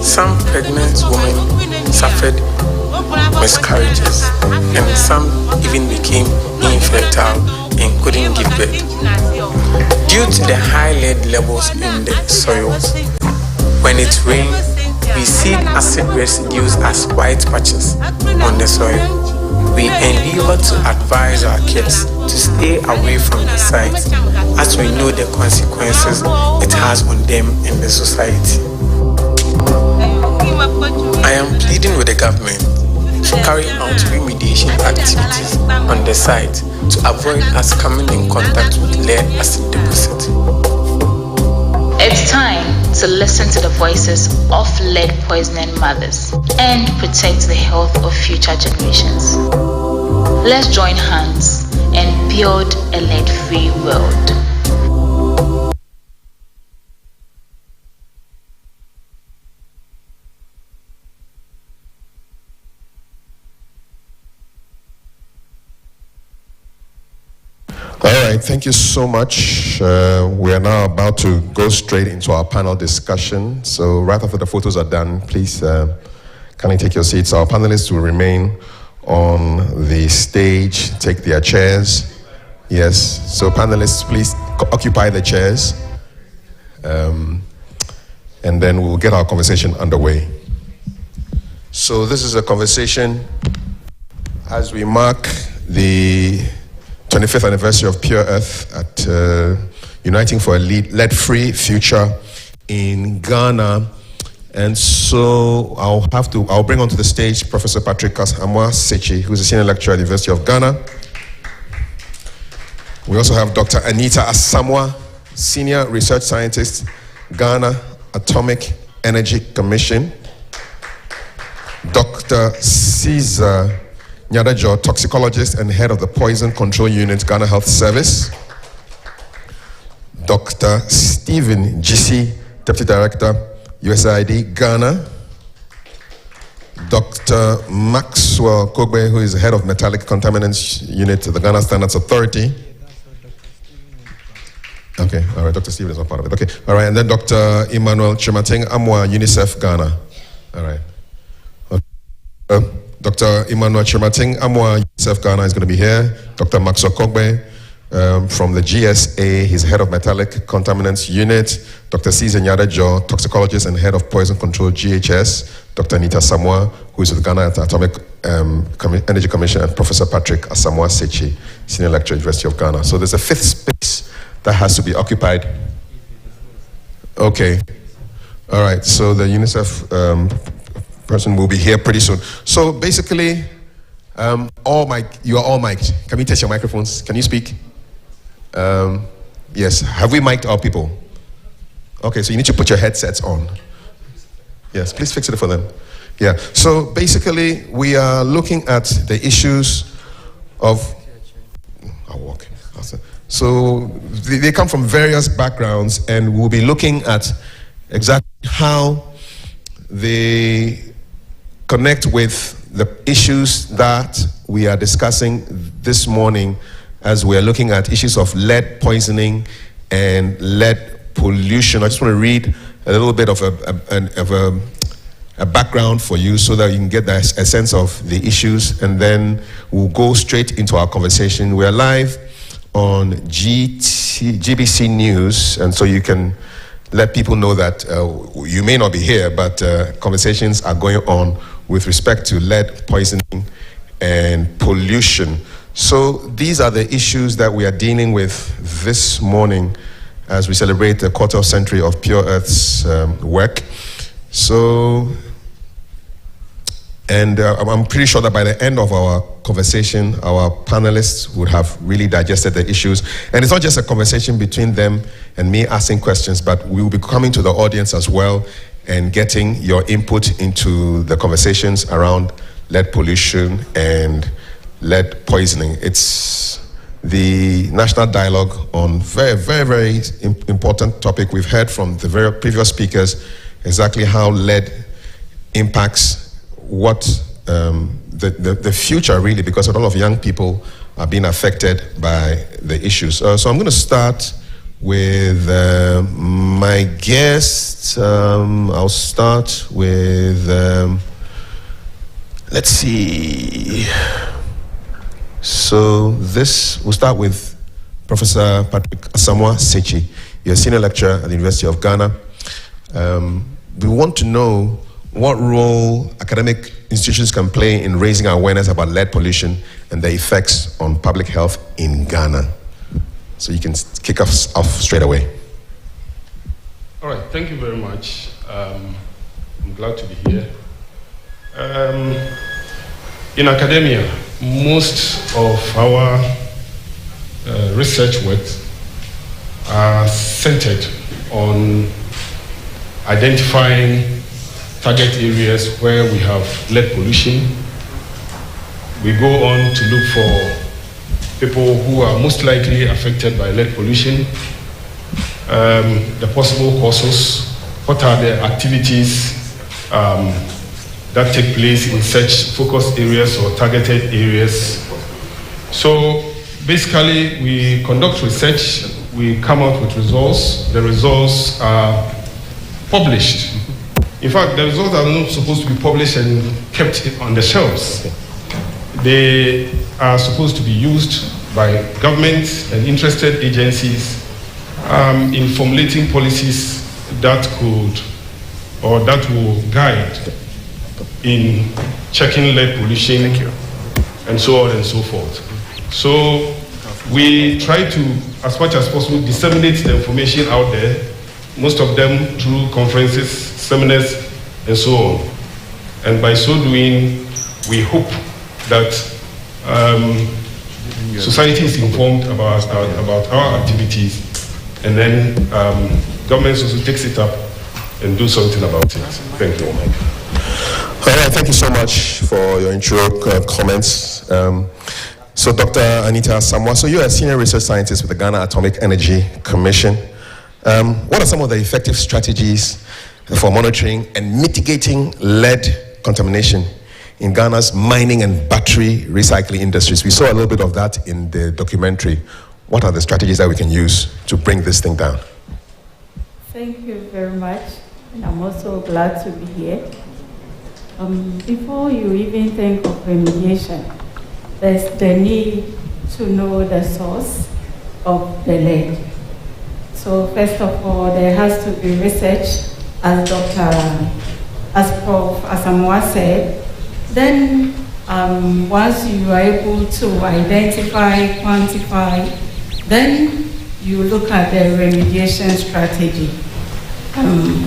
Some pregnant women suffered miscarriages and some even became infertile and couldn't give birth. Due to the high lead levels in the soils, when it rains, we see acid residues as white patches on the soil. We endeavor to advise our kids to stay away from the site, as we know the consequences it has on them in the society. I am pleading with the government to carry out remediation activities on the site to avoid us coming in contact with lead acid deposit. It's time to listen to the voices of lead poisoning mothers and protect the health of future generations. Let's join hands and build a lead-free world. All right, thank you so much. We are now about to go straight into our panel discussion. So right after the photos are done, please kindly take your seats. Our panelists will remain on the stage, take their chairs. Yes, so panelists, please occupy the chairs. And then we'll get our conversation underway. So this is a conversation as we mark the 25th anniversary of Pure Earth at Uniting for a Lead-Free Future in Ghana. And so I'll bring onto the stage Professor Patrick Asamoah Secchi, who's a senior lecturer at the University of Ghana. We also have Dr. Anita Asamoah, senior research scientist, Ghana Atomic Energy Commission. Dr. Caesar Nyadajo, toxicologist and head of the Poison Control Unit, Ghana Health Service. Dr. Stephen Gysi, Deputy Director, USAID, Ghana. Dr. Maxwell Kogbe, who is the head of Metallic Contaminants Unit at the Ghana Standards Authority. Okay, all right, Dr. Stephen is not part of it. Okay, all right, and then Dr. Emmanuel Chimating Amoah, UNICEF, Ghana. All right. Okay. Dr. Emmanuel Chimating Amoah, UNICEF Ghana, is going to be here. Dr. Maxwell Kogbe from the GSA, he's head of Metallic Contaminants Unit. Dr. Caesar Nyadajo, toxicologist and head of Poison Control, GHS. Dr. Anita Asamoah, who is with the Ghana Atomic Energy Commission, and Professor Patrick Asamoah Secchi, senior lecturer at the University of Ghana. So there's a fifth space that has to be occupied. Okay. All right, so the UNICEF person will be here pretty soon. So basically, you are all mic'd. Can we test your microphones? Can you speak? Yes. Have we mic'd our people? Okay, so you need to put your headsets on. Yes, please fix it for them. Yeah. So basically, we are looking at the issues of. I'll walk. So they come from various backgrounds, and we'll be looking at exactly how they connect with the issues that we are discussing this morning as we are looking at issues of lead poisoning and lead pollution. I just want to read a little bit of a background for you so that you can get a sense of the issues, and then we'll go straight into our conversation. We are live on GBC News, and so you can let people know that you may not be here, but conversations are going on with respect to lead poisoning and pollution. So these are the issues that we are dealing with this morning as we celebrate the quarter century of Pure Earth's work. So, and I'm pretty sure that by the end of our conversation, our panelists would have really digested the issues. And it's not just a conversation between them and me asking questions, but we will be coming to the audience as well and getting your input into the conversations around lead pollution and lead poisoning. It's the national dialogue on very, very, very important topic. We've heard from the very previous speakers exactly how lead impacts what the future really, because a lot of young people are being affected by the issues. So I'm going to start with my guests. I'll start with, let's see. So we'll start with Professor Patrick Asamoah Secchi. You're a senior lecturer at the University of Ghana. We want to know what role academic institutions can play in raising awareness about lead pollution and the effects on public health in Ghana. So you can kick us off straight away. All right, thank you very much. I'm glad to be here. In academia, most of our research work are centered on identifying target areas where we have lead pollution. We go on to look for people who are most likely affected by lead pollution, the possible causes, what are the activities that take place in such focused areas or targeted areas. So basically, we conduct research, we come out with results. The results are published. In fact, the results are not supposed to be published and kept on the shelves. They are supposed to be used by governments and interested agencies in formulating policies that could or that will guide in checking lead pollution and so on and so forth. So we try to, as much as possible, disseminate the information out there, most of them through conferences, seminars, and so on. And by so doing, we hope that society is informed about our activities, and then governments also takes it up and do something about it. Thank you. All right, thank you so much for your intro comments. So Dr. Anita Asamoah, so you're a senior research scientist with the Ghana Atomic Energy Commission. What are some of the effective strategies for monitoring and mitigating lead contamination in Ghana's mining and battery recycling industries? We saw a little bit of that in the documentary. What are the strategies that we can use to bring this thing down? Thank you very much, and I'm also glad to be here. Before you even think of remediation, there's the need to know the source of the lead. So first of all, there has to be research, as Prof. Asamoah said. Then once you are able to identify, quantify, then you look at the remediation strategy.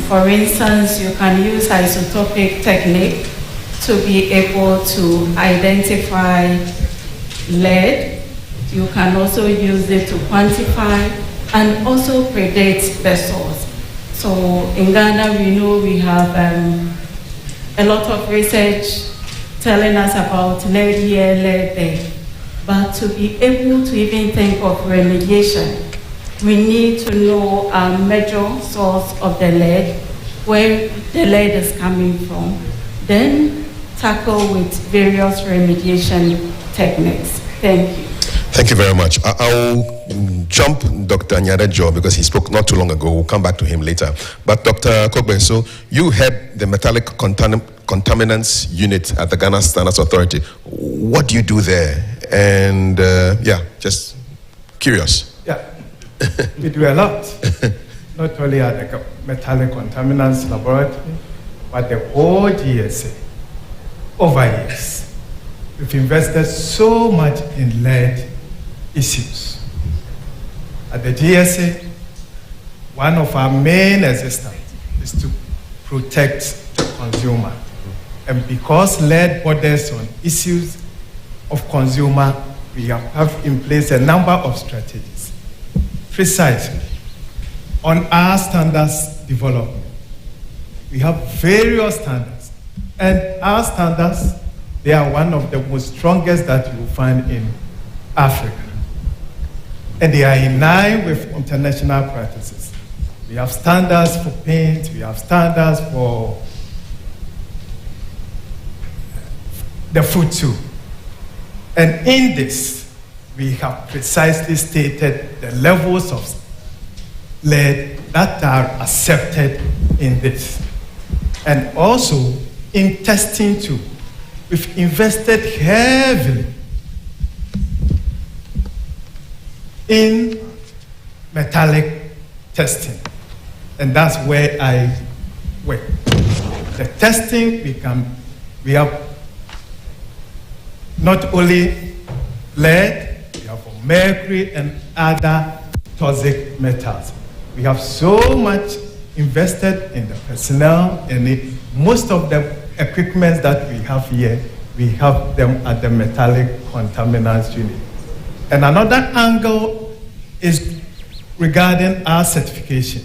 For instance, you can use isotopic technique to be able to identify lead. You can also use it to quantify and also predict the source. So in Ghana, we know we have a lot of research telling us about lead here, lead there. But to be able to even think of remediation, we need to know a major source of the lead, where the lead is coming from, then tackle with various remediation techniques. Thank you. Thank you very much. I'll jump Dr. Nyadejo because he spoke not too long ago. We'll come back to him later. But Dr. Kogbe, so you head the metallic contaminants unit at the Ghana Standards Authority. What do you do there? And just curious. Yeah, we do a lot. Not only at the metallic contaminants laboratory, but the whole GSA. Over years, we've invested so much in lead issues. At the GSA, one of our main existence is to protect the consumer. And because lead borders on issues of consumer, we have in place a number of strategies. Precisely, on our standards development, we have various standards. And our standards, they are one of the most strongest that you will find in Africa. And they are in line with international practices. We have standards for paint, we have standards for the food too. And in this, we have precisely stated the levels of lead that are accepted in this. And also, in testing too, we've invested heavily in metallic testing. And that's where I work. The testing we have not only lead, we have mercury and other toxic metals. We have so much invested in the personnel and most of the equipment that we have here, we have them at the metallic contaminants unit. And another angle is regarding our certification.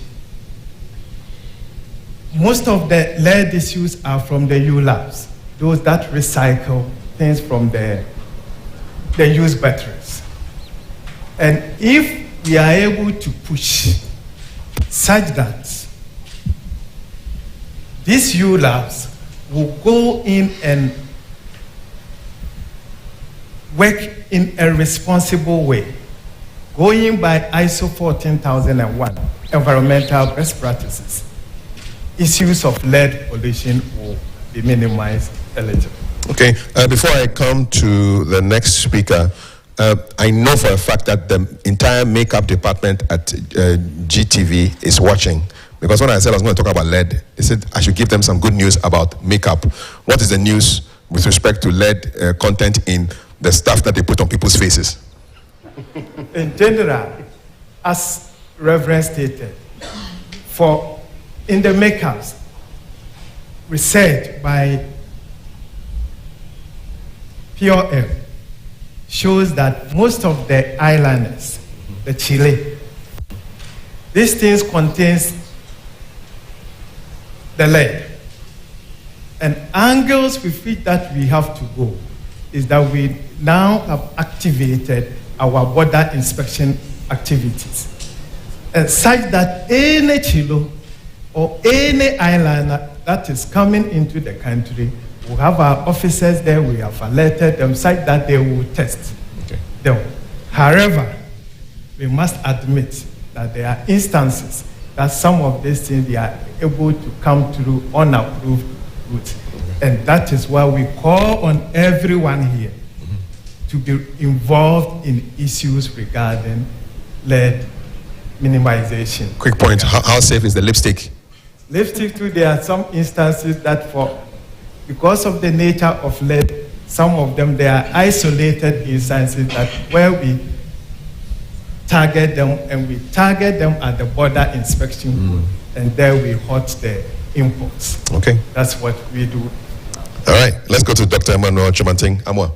Most of the lead issues are from the ULABs, those that recycle things from the used batteries. And if we are able to push such that these ULABs will go in and work in a responsible way, going by ISO 14001, environmental best practices, issues of lead pollution will be minimized a little. Okay, before I come to the next speaker, I know for a fact that the entire makeup department at GTV is watching. Because when I said I was going to talk about lead, they said I should give them some good news about makeup. What is the news with respect to lead content in the stuff that they put on people's faces? In general, as Reverend stated, in the makeups, research by Pure Air shows that most of the eyeliners, the Chile, these things contains the lead. And angles with which that we have to go is that we now have activated our border inspection activities. And such that any chilo or any eyeliner that is coming into the country, we have our officers there, we have alerted them such that they will test them. However, we must admit that there are instances that some of these things they are able to come through unapproved routes. And that is why we call on everyone here to be involved in issues regarding lead minimization. Quick point, how safe is the lipstick? Lipstick too, there are some instances that because of the nature of lead, some of them, they are isolated instances that where we target them, and we target them at the border inspection, and there we halt the imports. Okay. That's what we do. All right, let's go to Dr. Emmanuel Chimanting Amwa,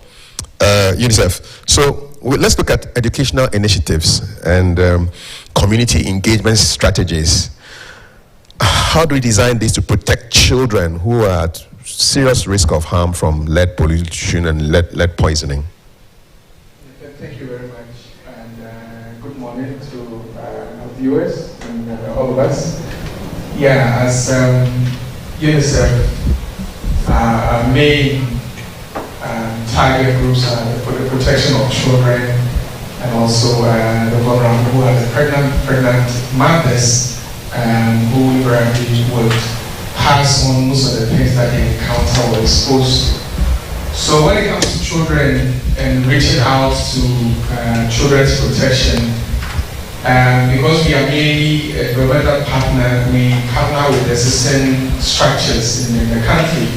UNICEF. So let's look at educational initiatives and community engagement strategies. How do we design this to protect children who are at serious risk of harm from lead pollution and lead poisoning? Thank you very much, and good morning to our viewers and all of us. Yeah, as UNICEF, our main target groups are for the protection of children and also the vulnerable who are the pregnant mothers who invariably would pass on most of the things that they encounter or exposed to. So when it comes to children and reaching out to children's protection, because we are mainly a governmental partner, we partner with existing structures in the country.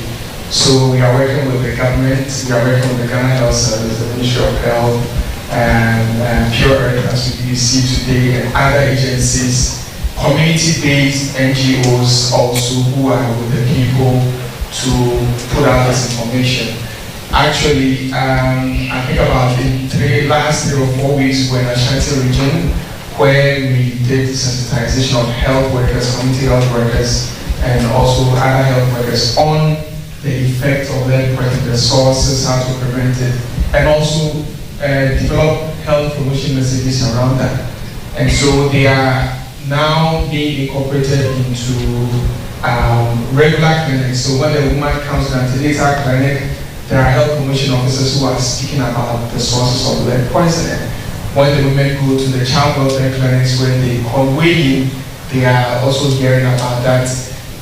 So we are working with the government, we are working with the Ghana Health Service, the Ministry of Health, and Pure Earth, as we see today, and other agencies, community-based NGOs also who are with the people to put out this information. Actually, I think about in last 3 or 4 weeks we were in Ashanti region where we did sensitization of health workers, community health workers, and also other health workers on the effect of lead poisoning, the sources, how to prevent it, and also develop health promotion messages around that. And so they are now being incorporated into regular clinics. So when the woman comes to an antenatal clinic, there are health promotion officers who are speaking about the sources of lead poisoning. When the women go to the child welfare clinics, when they come weighing, they are also hearing about that.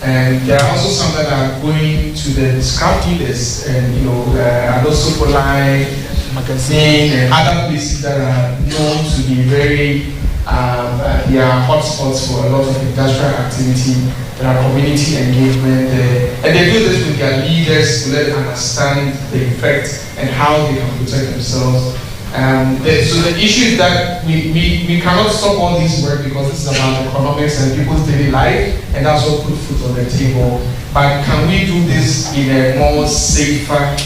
And there are also some that are going to the scrap dealers and, and also Polite magazine and other places that are known to be very They are hotspots for a lot of industrial activity. There are community engagement there. And they do this with their leaders to let them understand the effects and how they can protect themselves. So the issue is that we cannot stop all this work because this is about economics and people's daily life, and that's what put food on the table. But can we do this in a more safer,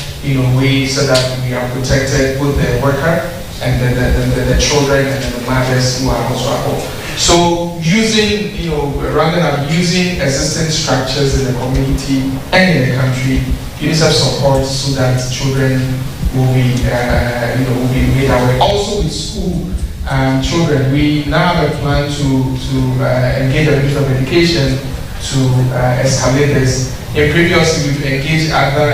way so that we are protected, both the worker and the children and the mothers who are also at home. So using, rather than using existing structures in the community and in the country, UNICEF supports so that children will be made aware. Also with school children, we now have a plan to engage the Ministry of Education to escalate this. Previously, we've engaged other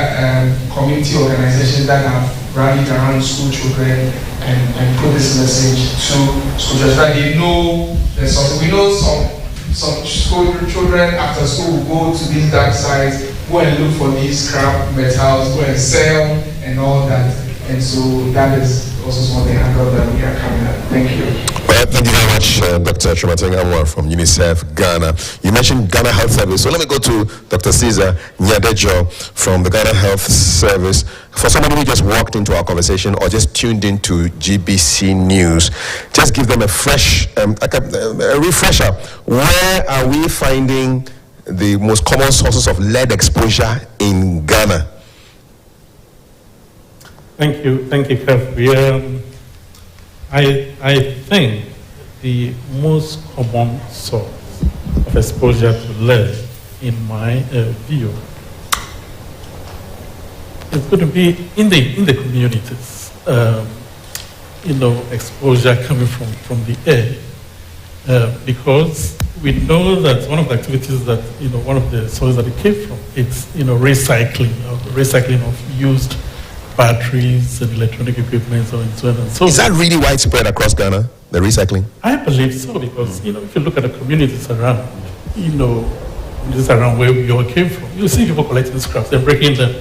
community organizations that have rallied around school children and put this message to school children that they know there's something. We know some school children after school will go to these dark sites, go and look for these scrap metals, go and sell and all that. And so that is also something I thought that we are coming at. Thank you. Well, thank you very much, Dr. Chromateng Amoah from UNICEF Ghana. You mentioned Ghana Health Service, so let me go to Dr. Caesar Nyadejo from the Ghana Health Service. For somebody who just walked into our conversation or just tuned into GBC News, just give them a fresh, a refresher. Where are we finding the most common sources of lead exposure in Ghana? Thank you, Kev. I think the most common source of exposure to lead, in my view, is going to be in the communities. Exposure coming from the air, because we know that one of the activities that one of the sources that it came from, it's recycling of used batteries and electronic equipment and so on and so on. Is that really widespread across Ghana, the recycling? I believe so, because if you look at the communities around, where we all came from, you see people collecting scraps and breaking them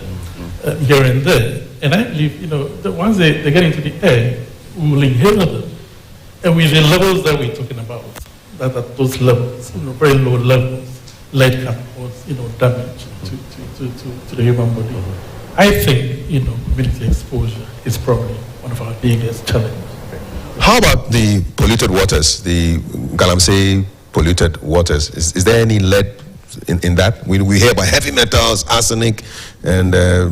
here and there. And I believe, that once they get into the air, we will inhale them. And with the levels that we're talking about, that at those levels, very low levels, lead can cause, damage to the human body. I think, community exposure is probably one of our biggest challenges. How about the polluted waters, the Galamsey polluted waters? Is there any lead in that? We hear about heavy metals, arsenic, and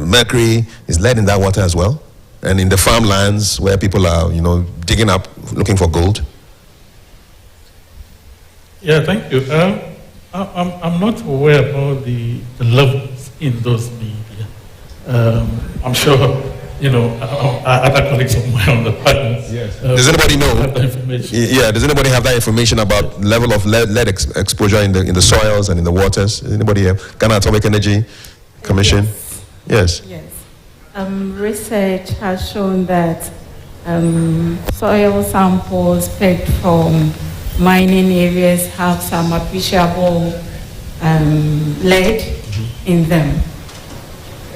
mercury. Is lead in that water as well? And in the farmlands where people are, digging up, looking for gold? Yeah, thank you. I'm not aware about the levels in those media. I'm sure, other colleagues of mine on the panel. Yes. Does anybody know? Yeah. Does anybody have that information about level of lead exposure in the soils and in the waters? Anybody here? Ghana Atomic Energy Commission. Yes. Research has shown that soil samples picked from mining areas have some appreciable lead in them.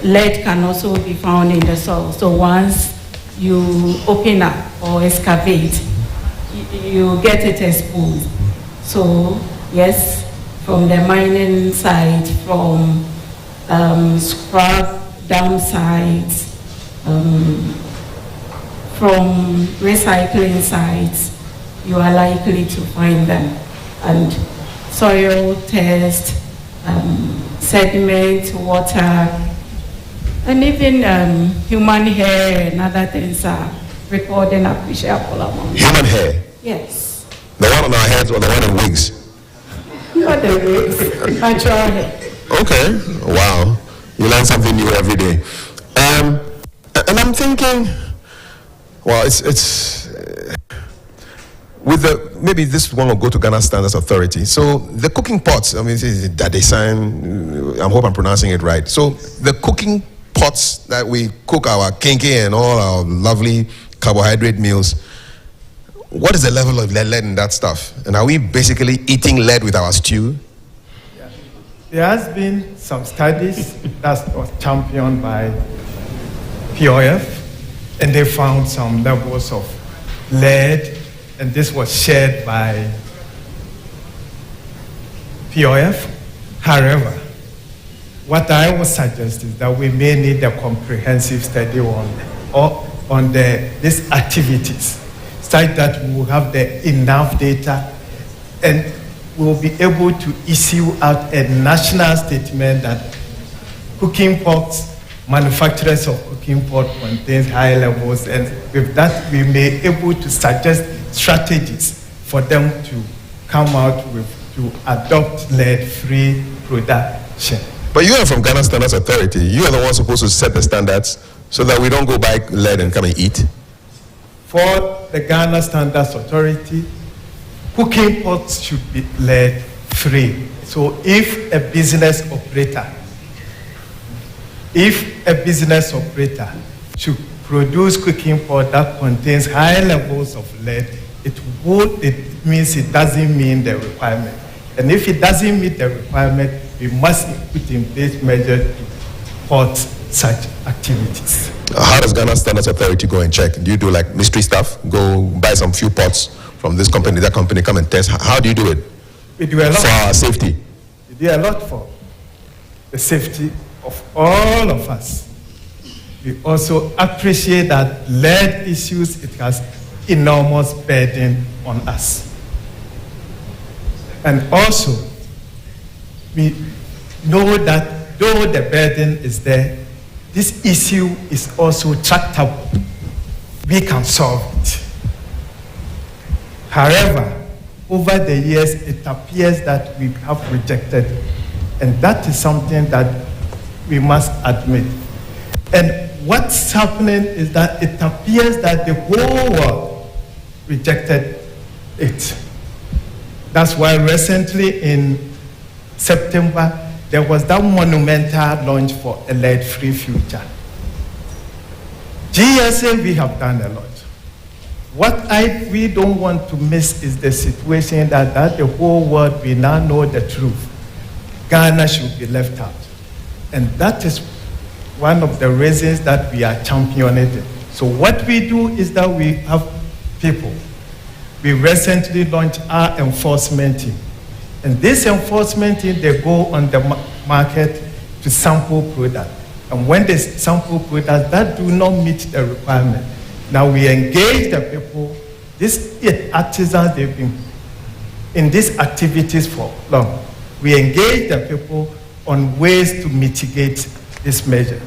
Lead can also be found in the soil. So once you open up or excavate, you get it exposed. So yes, from the mining site, from scrap dam sites, from recycling sites, you are likely to find them. And soil test, sediment, water, and even human hair and other things are recording appreciable amounts. Human hair? Yes. The one on our heads or the one in wigs? Not the wigs, natural hair. Okay, wow. You learn something new every day. And I'm thinking, well, it's with maybe this one will go to Ghana Standards Authority. So the cooking pots, I mean, Dadesan, I hope I'm pronouncing it right. So the cooking pots that we cook our kinky and all our lovely carbohydrate meals, what is the level of lead in that stuff? And are we basically eating lead with our stew? Yeah. There has been some studies that was championed by POF, and they found some levels of lead and this was shared by POF. However, what I would suggest is that we may need a comprehensive study on these activities, such that we will have enough data and we will be able to issue out a national statement that cooking pots, manufacturers of cooking pot contains high levels, and with that we may be able to suggest strategies for them to come out with, to adopt lead-free production. But you are from Ghana Standards Authority. You are the one supposed to set the standards so that we don't go buy lead and come and eat. For the Ghana Standards Authority, cooking pots should be lead-free. So if a business operator should produce cooking pot that contains high levels of lead, it means it doesn't meet the requirement. And if it doesn't meet the requirement, we must put in place measures to halt such activities. How does Ghana Standards Authority go and check? Do you do like mystery stuff? Go buy some few pots from this company, that company, come and test? How do you do it? We do a lot for our safety. We do a lot for the safety of all of us. We also appreciate that lead issues, it has enormous burden on us. And also, we know that though the burden is there, this issue is also tractable. We can solve it. However, over the years, it appears that we have rejected, and that is something that we must admit. And what's happening is that it appears that the whole world rejected it. That's why recently in September, there was that monumental launch for a lead-free future. GSA, we have done a lot. What we don't want to miss is the situation that the whole world, we now know the truth. Ghana should be left out. And that is one of the reasons that we are championing it. So what we do is that we have people. We recently launched our enforcement team. And this enforcement team, they go on the market to sample products. And when they sample products that do not meet the requirement, now we engage the people, these artisans, they've been in these activities for long. We engage the people on ways to mitigate this measure.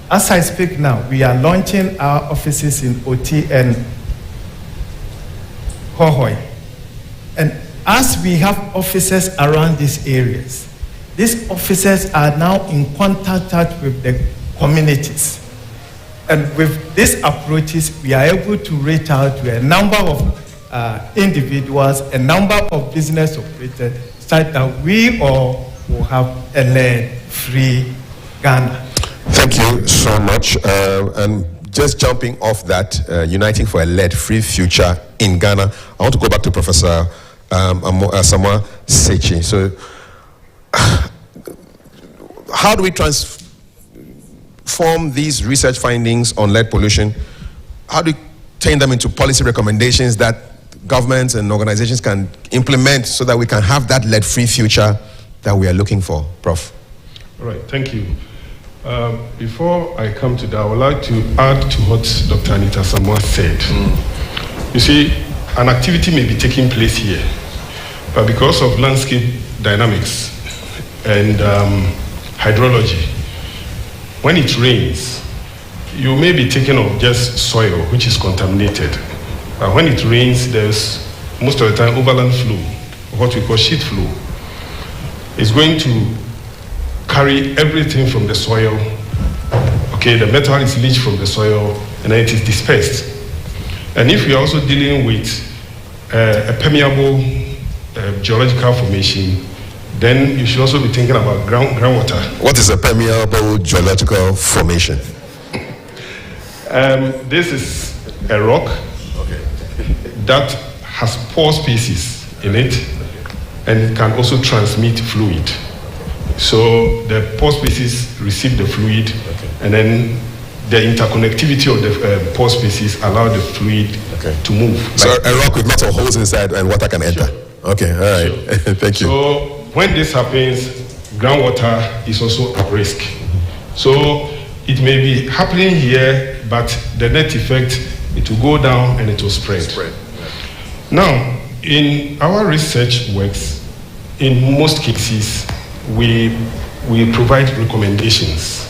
As I speak now, we are launching our offices in OT and Hohoe. And as we have officers around these areas, these officers are now in contact with the communities. And with these approaches, we are able to reach out to a number of individuals, a number of business operators, such that we all will have a lead-free Ghana. Thank you so much. And just jumping off that, Uniting for a Lead-Free Future in Ghana, I want to go back to Professor Asamoah Sekyi. So, how do we transform these research findings on lead pollution? How do we turn them into policy recommendations that governments and organizations can implement so that we can have that lead-free future that we are looking for, Prof? All right, thank you. Before I come to that, I would like to add to what Dr. Anita Asamoah said. You see, an activity may be taking place here, but because of landscape dynamics and hydrology, when it rains, you may be thinking of just soil which is contaminated. But when it rains, there's most of the time overland flow, what we call sheet flow. It's going to carry everything from the soil. Okay, the metal is leached from the soil and then it is dispersed. And if we are also dealing with a permeable geological formation, then you should also be thinking about groundwater. What is a permeable geological formation? This is a rock that has pore spaces in it, and it can also transmit fluid. So the pore spaces receive the fluid, and then the interconnectivity of the pore spaces allow the fluid to move. So a rock with lots of holes inside and water can enter. Okay, all right. Thank you. So when this happens, groundwater is also at risk. So it may be happening here, but the net effect, it will go down and it will spread. Now, in our research works, in most cases, we provide recommendations.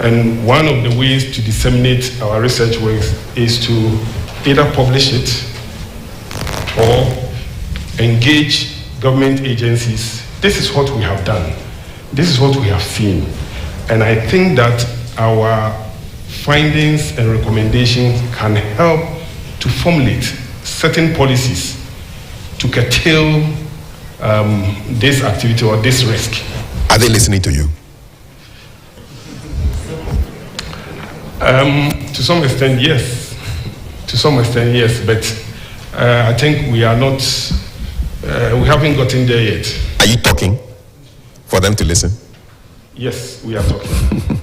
And one of the ways to disseminate our research works is to either publish it or engage government agencies. This is what we have done. This is what we have seen. And I think that our findings and recommendations can help to formulate certain policies to curtail this activity or this risk. Are they listening to you? To some extent, yes. To some extent, yes. But I think we are not, we haven't gotten there yet. Are you talking for them to listen? Yes, we are talking.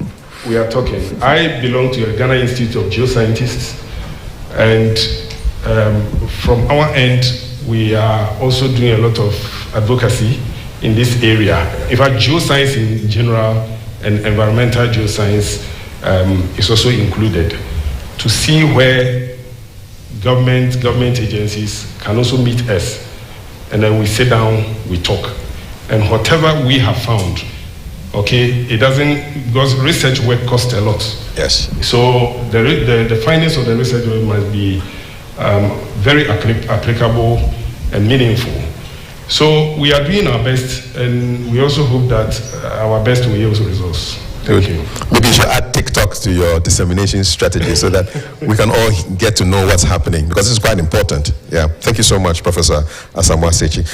We are talking. I belong to a Ghana Institute of Geoscientists, and from our end, we are also doing a lot of advocacy in this area. In fact, geoscience in general and environmental geoscience is also included, to see where government agencies can also meet us, and then we sit down, we talk, and whatever we have found, okay, it doesn't, because research work costs a lot. Yes. So the findings of the research work must be very applicable and meaningful. So we are doing our best, and we also hope that our best will yield results. Thank you. Maybe you should add TikTok to your dissemination strategy so that we can all get to know what's happening, because it's quite important. Yeah. Thank you so much, Professor Asamoah Sekyi.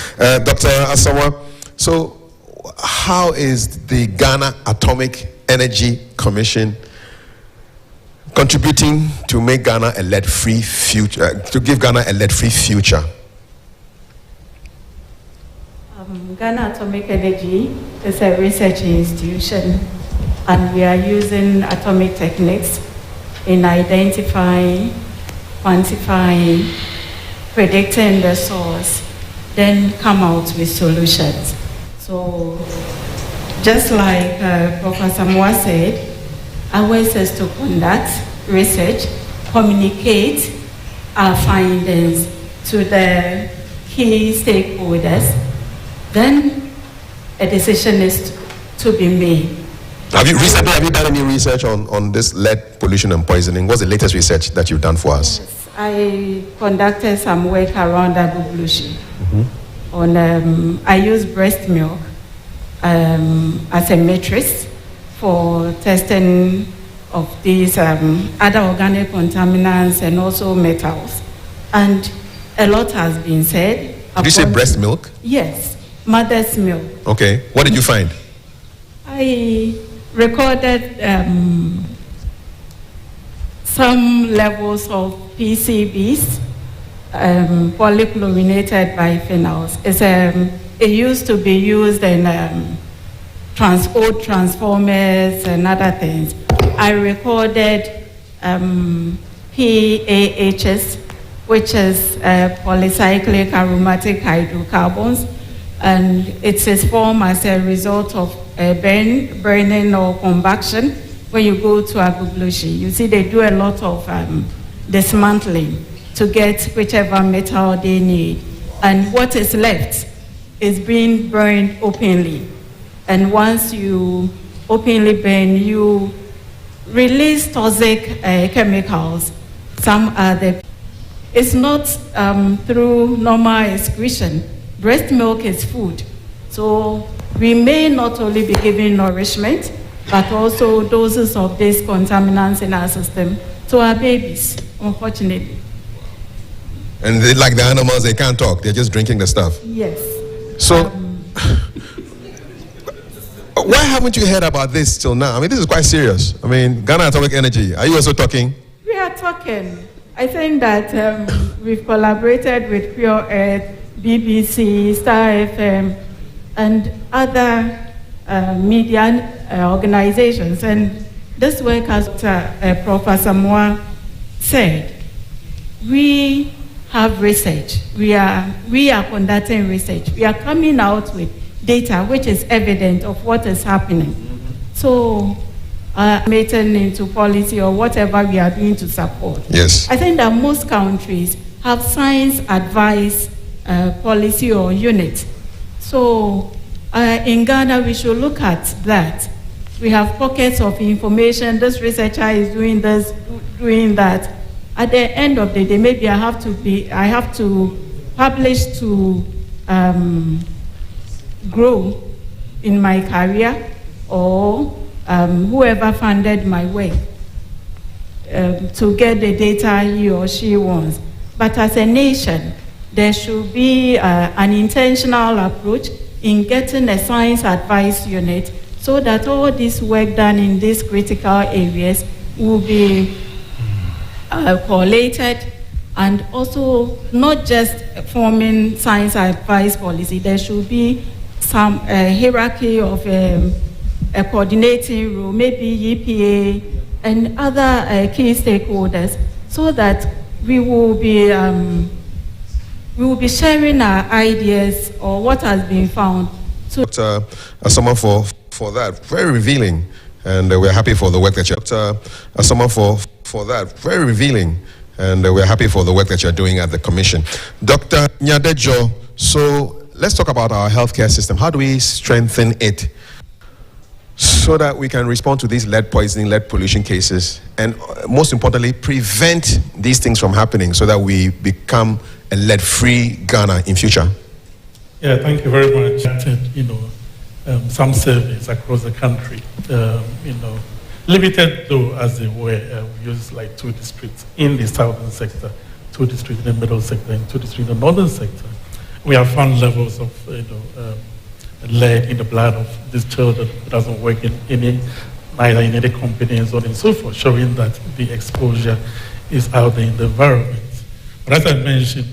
Dr. Asamoah, so how is the Ghana Atomic Energy Commission contributing to make Ghana a lead-free future, to give Ghana a lead-free future? Ghana Atomic Energy is a research institution, and we are using atomic techniques in identifying, quantifying, predicting the source, then come out with solutions. So, just like Professor Asamoah said, our ways is to conduct research, communicate our findings to the key stakeholders, then a decision is to be made. Have you done any research on this lead pollution and poisoning? What's the latest research that you've done for us? Yes, I conducted some work around Agbogbloshie. I use breast milk as a matrix for testing of these other organic contaminants and also metals. And a lot has been said. Did you say breast milk? Yes, mother's milk. Okay. What did you find? I recorded some levels of PCBs, polychlorinated biphenyls. It used to be used in old transformers and other things. I recorded PAHs, which is polycyclic aromatic hydrocarbons, and it is formed as a result of burning or combustion. When you go to Agbogbloshie, you see they do a lot of dismantling to get whichever metal they need. And what is left is being burned openly. And once you openly burn, you release toxic chemicals. Some are the... It's not through normal excretion. Breast milk is food. So we may not only be giving nourishment, but also doses of these contaminants in our system to our babies, unfortunately. And they, like the animals, they can't talk. They're just drinking the stuff. Yes. So, why haven't you heard about this till now? I mean, this is quite serious. I mean, Ghana Atomic Energy, are you also talking? We are talking. I think that we've collaborated with Pure Earth, BBC, Star FM, and other media organizations. And this work, as Professor Moore said, we have research. We are conducting research. We are coming out with data which is evident of what is happening. So, making into policy or whatever we are doing to support. Yes. I think that most countries have science advice policy or unit. So, in Ghana, we should look at that. We have pockets of information. This researcher is doing this, doing that. At the end of the day, maybe I have to publish to grow in my career, or whoever funded my work to get the data he or she wants. But as a nation, there should be an intentional approach in getting a science advice unit so that all this work done in these critical areas will be collated, and also not just forming science advice policy. There should be some hierarchy of a coordinating role, maybe EPA and other key stakeholders, so that we will be sharing our ideas or what has been found. So, Dr. Asoma, for that, very revealing, and we're happy for the work that you're. Dr. Asoma, for that, very revealing, and we're happy for the work that you're doing at the Commission. Dr. Nyadejo, so let's talk about our healthcare system. How do we strengthen it so that we can respond to these lead poisoning, lead pollution cases, and most importantly, prevent these things from happening so that we become a lead-free Ghana in future? Yeah, thank you very much. Some surveys across the country, limited though as they were, we use like 2 districts in the southern sector, 2 districts in the middle sector, and 2 districts in the northern sector. We have found levels of lead in the blood of these children. It doesn't work neither in any company and so on and so forth, showing that the exposure is out there in the environment. But as I mentioned,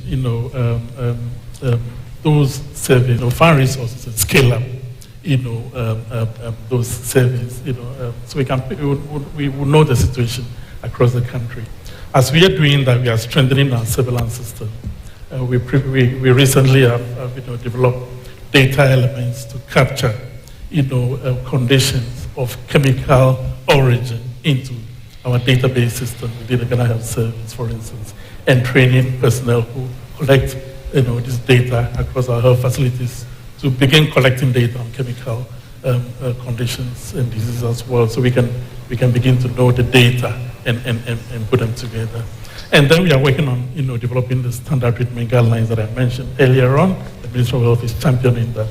those surveys, fund resources and scale up, those surveys, so we will know the situation across the country. As we are doing that, we are strengthening our surveillance system. We recently have developed data elements to capture, conditions of chemical origin into our database system within the Ghana Health Service, for instance, and training personnel who collect, this data across our health facilities to begin collecting data on chemical conditions and diseases as well, so we can begin to know the data and put them together. And then we are working on, developing the standard treatment guidelines that I mentioned earlier on. The Ministry of Health is championing that.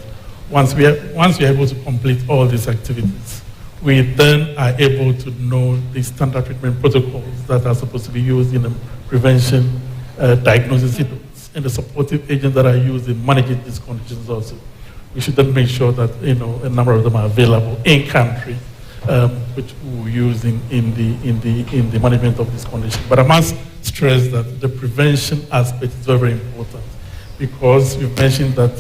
Once we are able to complete all these activities, we then are able to know the standard treatment protocols that are supposed to be used in the prevention, diagnosis, and the supportive agents that are used in managing these conditions also. We should then make sure that a number of them are available in country, which we're using in the management of this condition. But I must stress that the prevention aspect is very, very important, because you mentioned that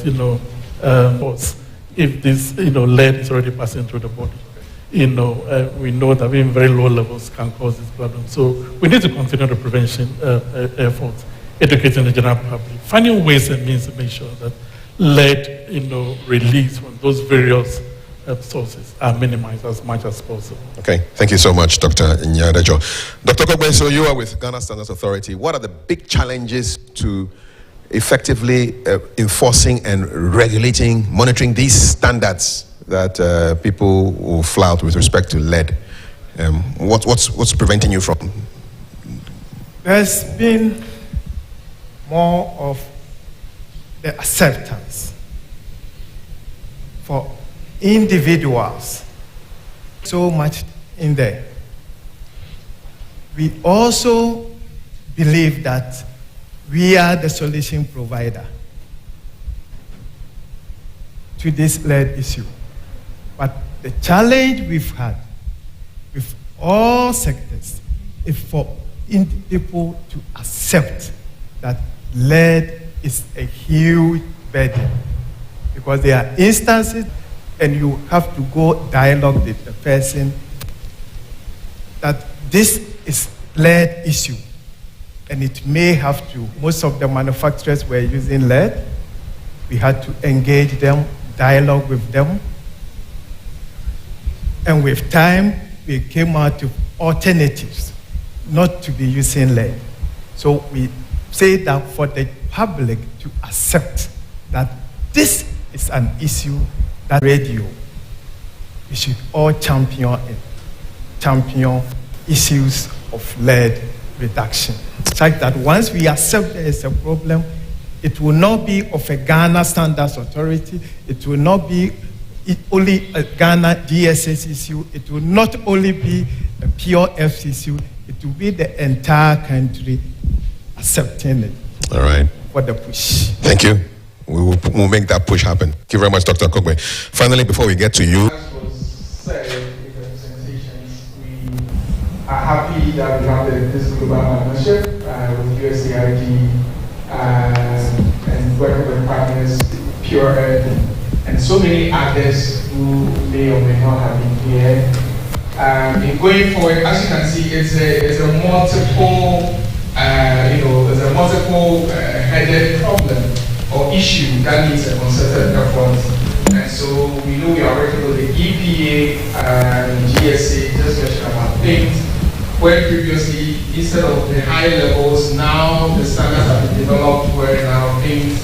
if this lead is already passing through the body, we know that even very low levels can cause this problem. So we need to continue the prevention efforts, educating the general public, finding ways and means to make sure that lead release from those various sources are minimized as much as possible. Okay, thank you so much, Dr. Nyadejo. Dr. Kogbe, so you are with Ghana Standards Authority. What are the big challenges to effectively enforcing and regulating, monitoring these standards that people will flout with respect to lead? What's preventing you from? There's been more of the acceptance for individuals, so much in there. We also believe that we are the solution provider to this lead issue. But the challenge we've had with all sectors is for people to accept that lead is a huge burden, because there are instances and you have to go dialogue with the person that this is lead issue, and it may have to. Most of the manufacturers were using lead. We had to engage them, dialogue with them, and with time, we came out with alternatives, not to be using lead. So we say that for the public to accept that this is an issue that radio, we should all champion it, champion issues of lead reduction. Such that once we accept there is a problem, it will not be of a Ghana Standards Authority, it will not be only a Ghana DSS issue, it will not only be a pure F issue, it will be the entire country accepting it. All right. For the push. Thank you. We'll make that push happen. Thank you very much, Dr. Kokwe. Finally, before we get to you. As was said in the presentations, we are happy that we have this global partnership with USAID and working with partners, Pure Earth, and so many others who may or may not have been here. In going forward, as you can see, it's a multiple, it's a multiple-headed problem or issue that needs a concerted effort. And so we know we are working with the EPA and GSA, just mentioned about paint, where previously, instead of the high levels, now the standards have been developed where now paint,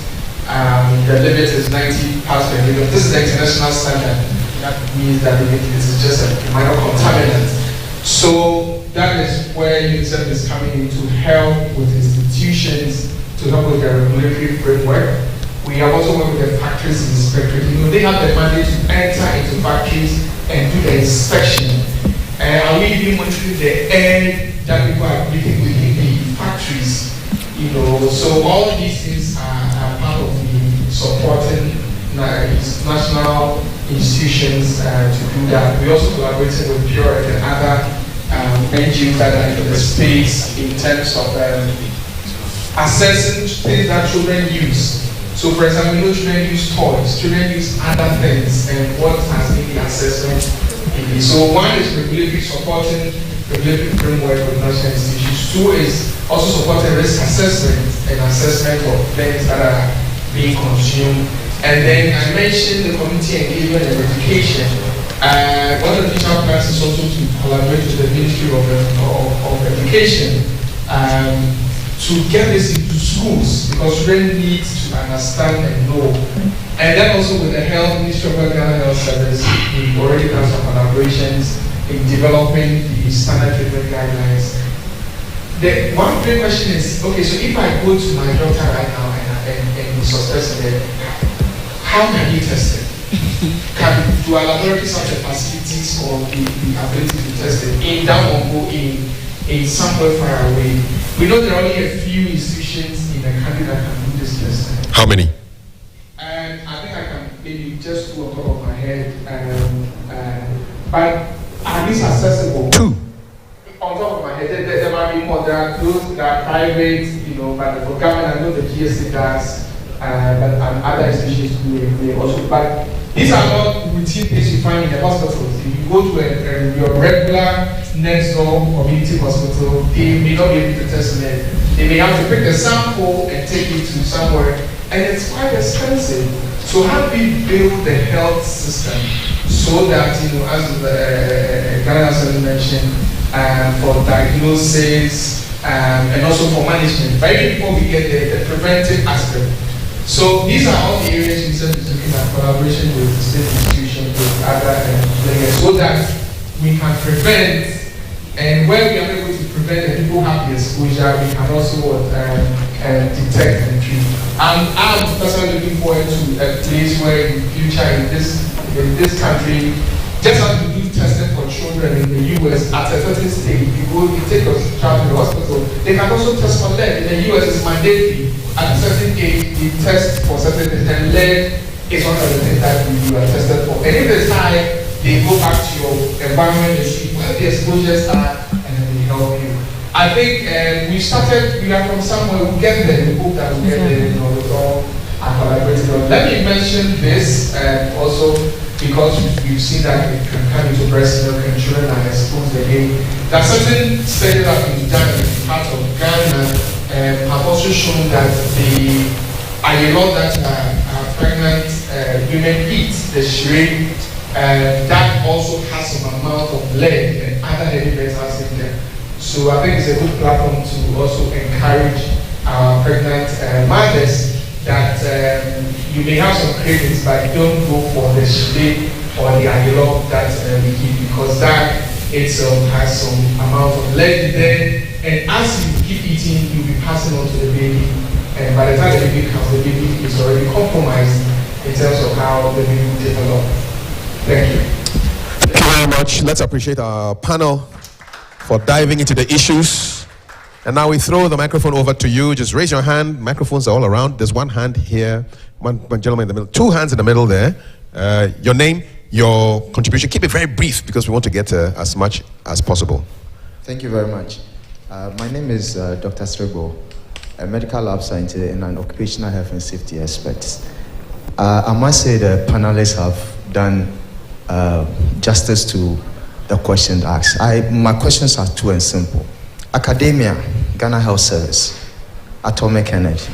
the limit is 90 parts per million. This is the international standard. That means that this is just a minor contaminant. So that is where UNICEF is coming in to help with institutions, to help with their regulatory framework. We have also worked with the factories inspectorate. They have the mandate to enter into factories and do the inspection. Are we even monitoring the air that people are breathing within the factories? So all of these things are part of the supporting national institutions to do that. We also collaborating with Pure and other NGOs that are in the space in terms of assessing things that children use. So for example, children use toys, children use other things, and what has been the assessment in this. So one is regulatory supporting regulatory framework with national institutions. Two is also supporting risk assessment and assessment of things that are being consumed. And then I mentioned the community engagement and education. One of the future plans is also to collaborate with the Ministry of Education to get this into schools, because children need to understand and know. And then also with the Ministry of Ghana Health Service, we've already done some collaborations in developing the standard treatment guidelines. The one big question is, okay, so if I go to my doctor right now and suspect how can you test it? Do our laboratories have the facilities or the ability to test it in Damongo, in somewhere far away? We know there are only a few institutions in the country that can do this testing. How many? And I think I can maybe just do on top of my head, but at least accessible. Two. On top of my head, there might be more. There are those that are private, but for government, I know the GSA does. But other institutions may also. But these are not routine things you find in the hospitals. If you go to your regular next door community hospital, they may not be able to test it. They may have to pick a sample and take it to somewhere, and it's quite expensive. So how do we build the health system so that, as Ghana has mentioned, for diagnosis and also for management, right before we get the preventive aspect. So these are all the areas we said is looking at collaboration with the state institutions, with other players, so that we can prevent, and where we are able to prevent and people have the exposure, we can also detect and treat. I'm personally looking forward to a place where in the future in this country, just as we do testing for children in the US at a certain stage, you take a child to the hospital, they can also test for lead. In the US it's mandatory. At a certain age, they test for certain things, and lead is one of the things that you are tested for. And if it's high, they go back to your environment and see where the exposures are, and then they help you. I think we are from somewhere, we'll get there, we hope that we'll get there, with all our collaborators. Let me mention this, also, because we've seen that it can come into breast milk and children are exposed again. There are certain studies that have been done in part of Ghana have also shown that the ayelot that pregnant women eat, the shrimp, that also has some amount of lead and other heavy metals in there. So I think it's a good platform to also encourage our pregnant mothers that you may have some cravings, but don't go for the shrimp or the ayelot that we eat, because that itself has some amount of lead in there. And as you keep eating, you'll be passing on to the baby. And by the time the baby comes, the baby is already compromised in terms of how the baby will develop. Thank you. Thank you very much. Let's appreciate our panel for diving into the issues. And now we throw the microphone over to you. Just raise your hand. Microphones are all around. There's one hand here, one gentleman in the middle, two hands in the middle there. Your name, your contribution. Keep it very brief because we want to get as much as possible. Thank you very much. My name is Dr. Strebo, a medical lab scientist and an occupational health and safety expert. I must say the panelists have done justice to the questions asked. My questions are two and simple. Academia, Ghana Health Service, Atomic Energy.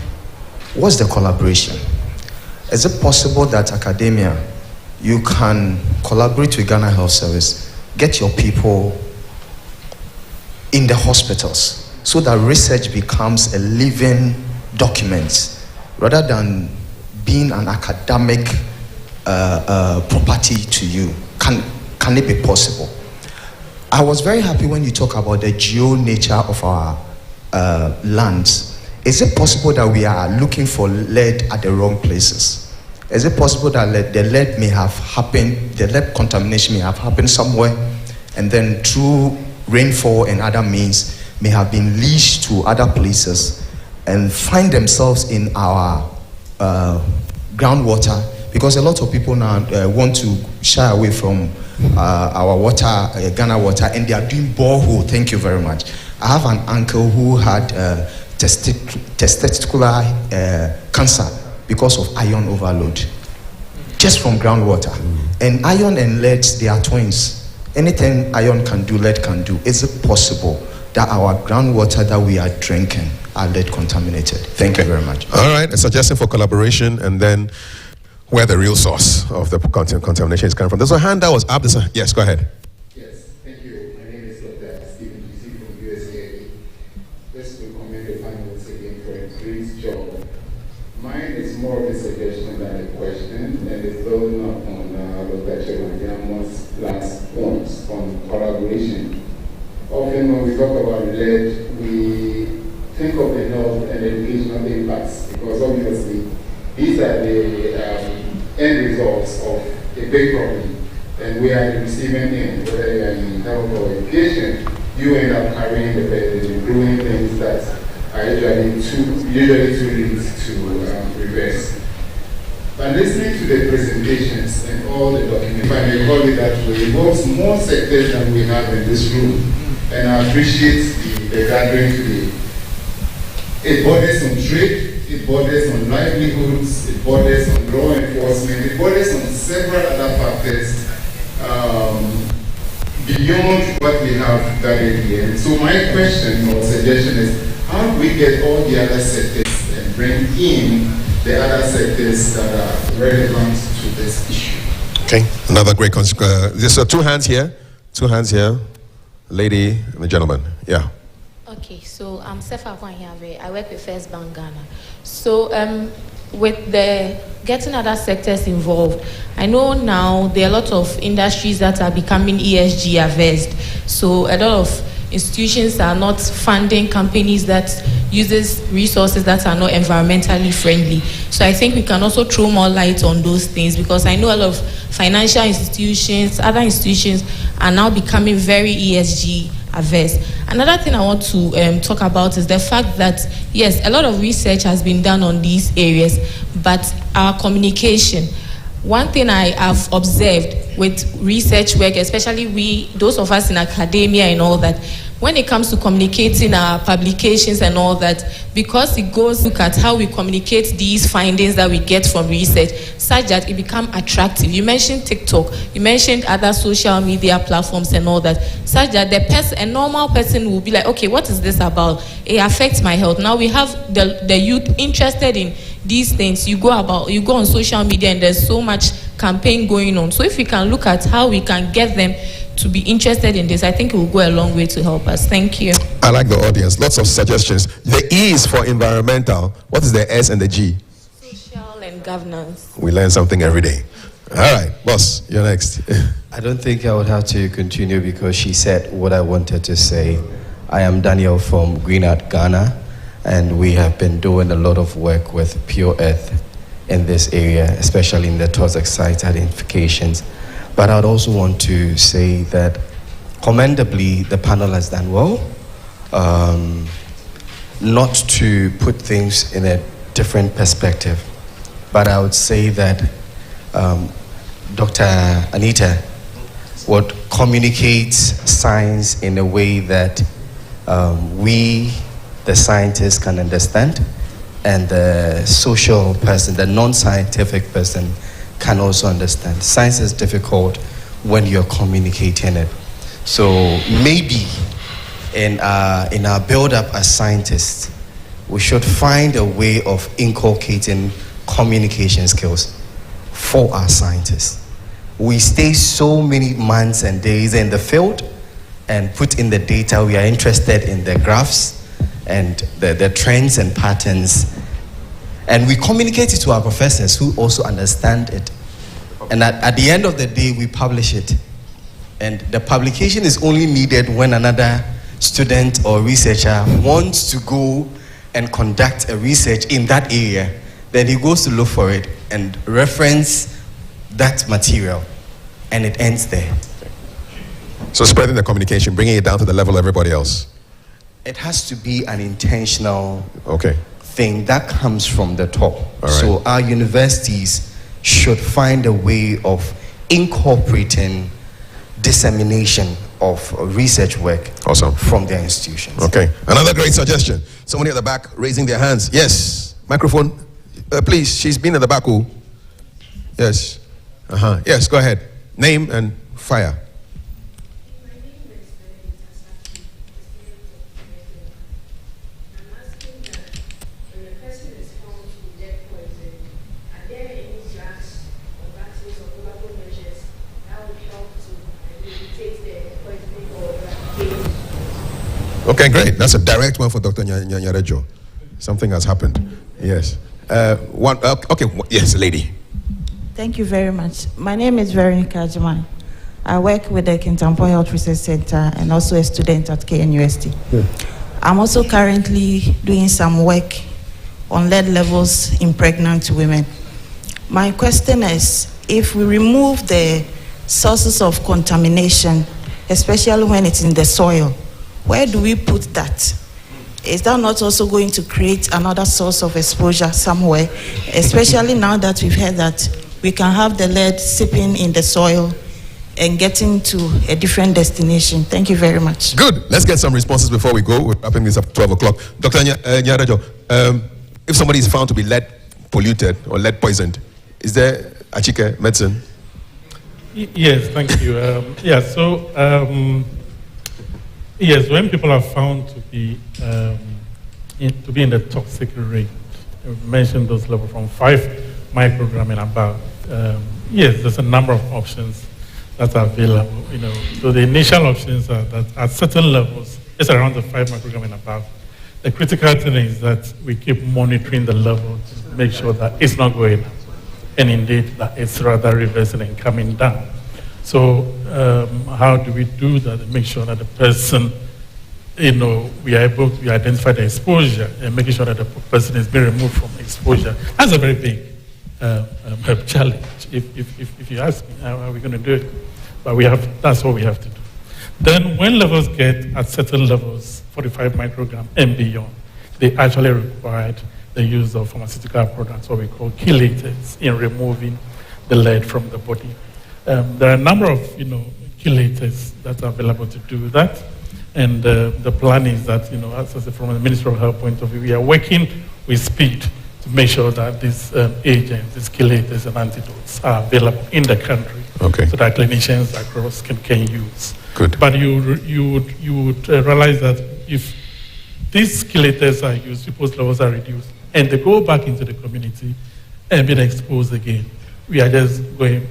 What's the collaboration? Is it possible that academia, you can collaborate with Ghana Health Service, get your people in the hospitals so that research becomes a living document rather than being an academic property to you? Can it be possible? I was very happy when you talk about the geo nature of our lands. Is it possible that we are looking for lead at the wrong places? Is it possible that the lead may have happened, the lead contamination may have happened somewhere, and then through rainfall and other means may have been leashed to other places and find themselves in our groundwater? Because a lot of people now want to shy away from our water, Ghana water, and they are doing borehole. Thank you very much. I have an uncle who had testicular cancer because of iron overload, just from groundwater. And iron and lead, they are twins. Anything iron can do, lead can do. Is it possible that our groundwater that we are drinking are lead contaminated? Thank you very much. All right, a suggestion for collaboration, and then where the real source of the contamination is coming from. There's a hand that was up. Yes, go ahead. Yes, thank you. My name is Dr. Stephen GC from USAID. Just to commend the panel once again for a great job. Mine is more of a suggestion than a question, and it's building up on Dr. Chebaniamo's last points on collaboration. Often when we talk about lead, we think of the health and educational impacts, because obviously these are the end results of a big problem, and we are the receiving end. Whether you are in health or education, you end up carrying the burden and doing things that are usually too late to reverse. But listening to the presentations and all the documents, if I may call it that way, involves more sectors than we have in this room, and I appreciate the gathering today. It borders on trade, it borders on livelihoods, it borders on law enforcement, it borders on several other factors beyond what we have gathered here. And so my question or suggestion is, how do we get all the other sectors and bring in the other sectors that are relevant to this issue? Okay, another great there's two hands here, lady and the gentleman. Yeah. Okay, so I'm Sefa Kwanhiave. I work with First Bank Ghana. So with the getting other sectors involved, I know now there are a lot of industries that are becoming ESG averse. So a lot of institutions are not funding companies that uses resources that are not environmentally friendly. So I think we can also throw more light on those things, because I know a lot of financial institutions, other institutions are now becoming very ESG averse. Another thing I want to talk about is the fact that, yes, a lot of research has been done on these areas, but our communication. One thing I have observed with research work, especially those of us in academia and all that, when it comes to communicating our publications and all that, because it goes look at how we communicate these findings that we get from research, such that it become attractive. You mentioned TikTok, you mentioned other social media platforms and all that, such that a normal person will be like, okay, what is this about? It affects my health. Now we have the youth interested in these things. You go on social media and there's so much campaign going on. So if we can look at how we can get them to be interested in this, I think it will go a long way to help us. Thank you. I like the audience. Lots of suggestions. The E is for environmental. What is the S and the G? Social and governance. We learn something every day. All right, boss, you're next. I don't think I would have to continue because she said what I wanted to say. I am Daniel from Green Art Ghana, and we have been doing a lot of work with Pure Earth in this area, especially in the toxic site identifications. But I'd also want to say that commendably, the panel has done well. Not to put things in a different perspective, but I would say that Dr. Anita would communicate science in a way that we, the scientists, can understand, and the social person, the non-scientific person, can also understand. Science is difficult when you're communicating it. So maybe in our build-up as scientists, we should find a way of inculcating communication skills for our scientists. We stay so many months and days in the field and put in the data. We are interested in the graphs and the trends and patterns. And we communicate it to our professors who also understand it. And at the end of the day, we publish it. And the publication is only needed when another student or researcher wants to go and conduct a research in that area. Then he goes to look for it and reference that material. And it ends there. So spreading the communication, bringing it down to the level of everybody else. It has to be an intentional thing that comes from the top. Right. So our universities should find a way of incorporating dissemination of research work from their institutions. Okay, another great suggestion. Somebody at the back raising their hands. Yes, microphone, please. She's been at the back. Who? Yes. Yes, go ahead. Name and fire. Okay, great. That's a direct one for Dr. Nyarejo. Something has happened. Yes. Yes, lady. Thank you very much. My name is Veronica Ajman. I work with the Kintampo Health Research Center and also a student at KNUST. I'm also currently doing some work on lead levels in pregnant women. My question is, if we remove the sources of contamination, especially when it's in the soil, where do we put that? Is that not also going to create another source of exposure somewhere, especially now that we've heard that we can have the lead seeping in the soil and getting to a different destination? Thank you very much. Good. Let's get some responses before we go. We're wrapping this up at 12 o'clock. Dr. Nyarejo, if somebody is found to be lead polluted or lead poisoned, is there Achike medicine? Yes, thank you. Yes, when people are found to be in the toxic range, you mentioned those levels from 5 microgram and above. Yes, there's a number of options that are available. So the initial options are that at certain levels, it's around the 5 microgram and above. The critical thing is that we keep monitoring the level to make sure that it's not going up, and indeed that it's rather reversing and coming down. So how do we do that and make sure that the person, we are able to identify the exposure and making sure that the person is being removed from exposure? That's a very big challenge. If you ask me, how are we going to do it? But that's what we have to do. Then when levels get at certain levels, 45 microgram and beyond, they actually required the use of pharmaceutical products, what we call chelators, in removing the lead from the body. There are a number of chelators that are available to do that. And the plan is that, as I said, from the Ministry of Health point of view, we are working with speed to make sure that these agents, these chelators and antidotes are available in the country, so that clinicians across can use. Good. But you would realize that if these chelators are used, people's levels are reduced, and they go back into the community and being exposed again, we are just going,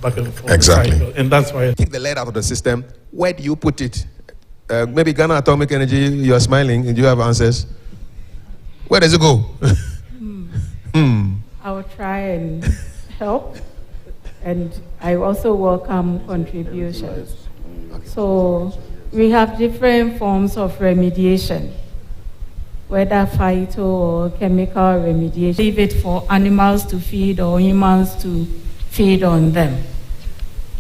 back and forth. Exactly. Cycle. And that's why take the lead out of the system. Where do you put it? Maybe Ghana Atomic Energy, you're smiling. Do you have answers? Where does it go? I will try and help. And I also welcome contributions. So we have different forms of remediation, whether phyto or chemical remediation. Leave it for animals to feed or humans to feed on them.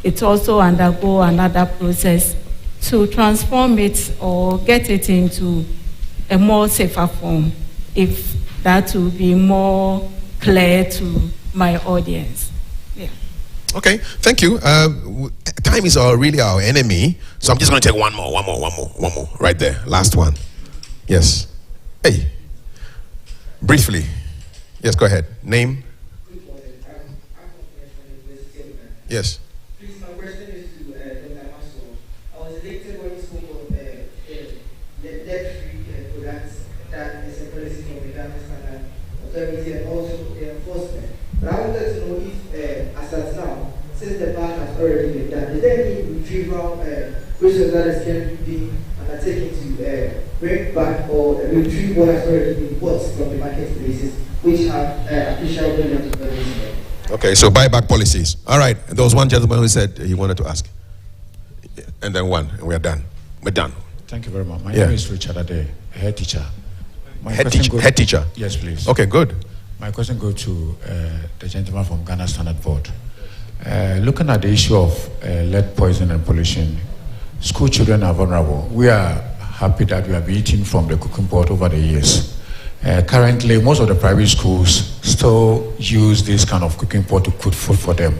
It also undergo another process to transform it or get it into a more safer form, if that will be more clear to my audience. Yeah. Okay, thank you. Time is really our enemy, so I'm just going to take one more, right there. Last one. Yes. Hey. Briefly. Yes, go ahead. Name? Yes. Please, my question is to Dr. Maso. I was elected when you spoke of debt-free products that is a policy from the Ghana Standard Authority and also the enforcement. But I wanted to know if, as at now, since the ban has already been done, is there any retrieval process that is currently being undertaken to bring back or retrieve what has already been bought from the marketplaces, which have official benefit of the Okay, so buyback policies. All right, there was one gentleman who said he wanted to ask. And then one, and we are done. We're done. Thank you very much. My name is Richard Ade, a head teacher. Head teacher? Yes, please. Okay, good. My question goes to the gentleman from Ghana Standard Board. Looking at the issue of lead poison and pollution, school children are vulnerable. We are happy that we have eaten from the cooking pot over the years. Currently, most of the private schools still use this kind of cooking pot to cook food for them.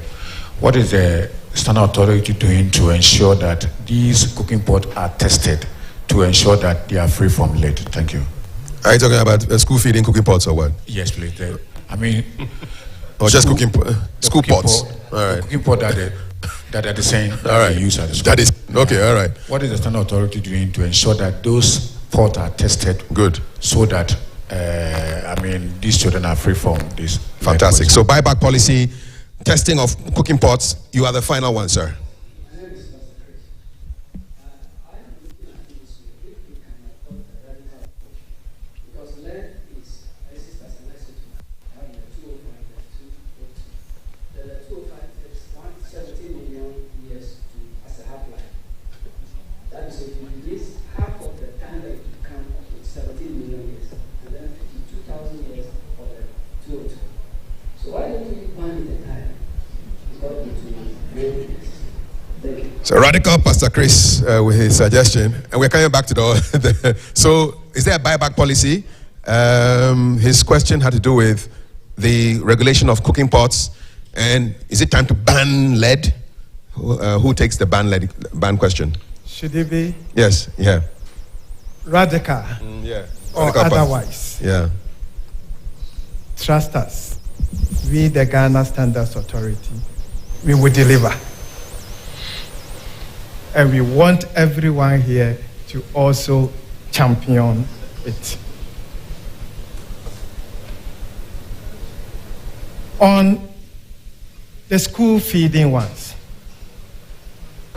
What is the Standard Authority doing to ensure that these cooking pots are tested to ensure that they are free from lead? Thank you. Are you talking about school feeding cooking pots or what? Yes, please. Or just cooking school pots? All right. Cooking pot that are the same that all right. they use at the school. That is, okay, all right. What is the Standard Authority doing to ensure that those pots are tested? Good. So that these children are free from this. Fantastic. So buyback policy, testing of cooking pots. You are the final one, sir. So radical Pastor Chris with his suggestion, and we're coming back to the so is there a buyback policy? His question had to do with the regulation of cooking pots, and is it time to ban lead? Who takes the ban question? Should it be? Yes, yeah. Radical. Yeah. Or radical otherwise. Yeah. Trust us. We, the Ghana Standards Authority, we will deliver. And we want everyone here to also champion it. On the school feeding ones,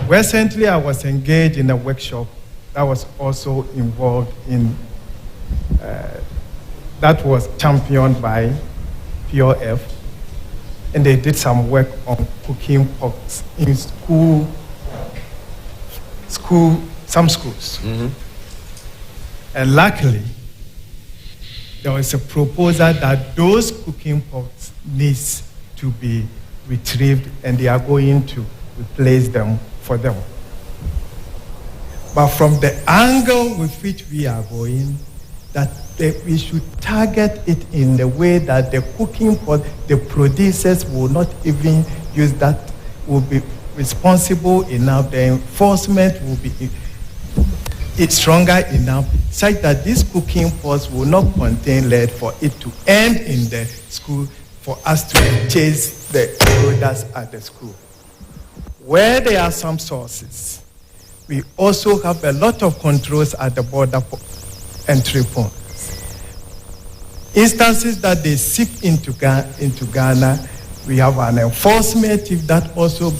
recently I was engaged in a workshop that was also involved in, that was championed by POF, and they did some work on cooking pots in some schools. Mm-hmm. And luckily, there was a proposal that those cooking pots needs to be retrieved, and they are going to replace them for them. But from the angle with which we are going, that we should target it in the way that the cooking pot, the producers will not even use that, will be responsible enough, the enforcement will be it stronger enough such that these cooking pots will not contain lead for it to end in the school for us to chase the products at the school. Where there are some sources, we also have a lot of controls at the border entry points. Instances that they seep into Ghana, we have an enforcement team that also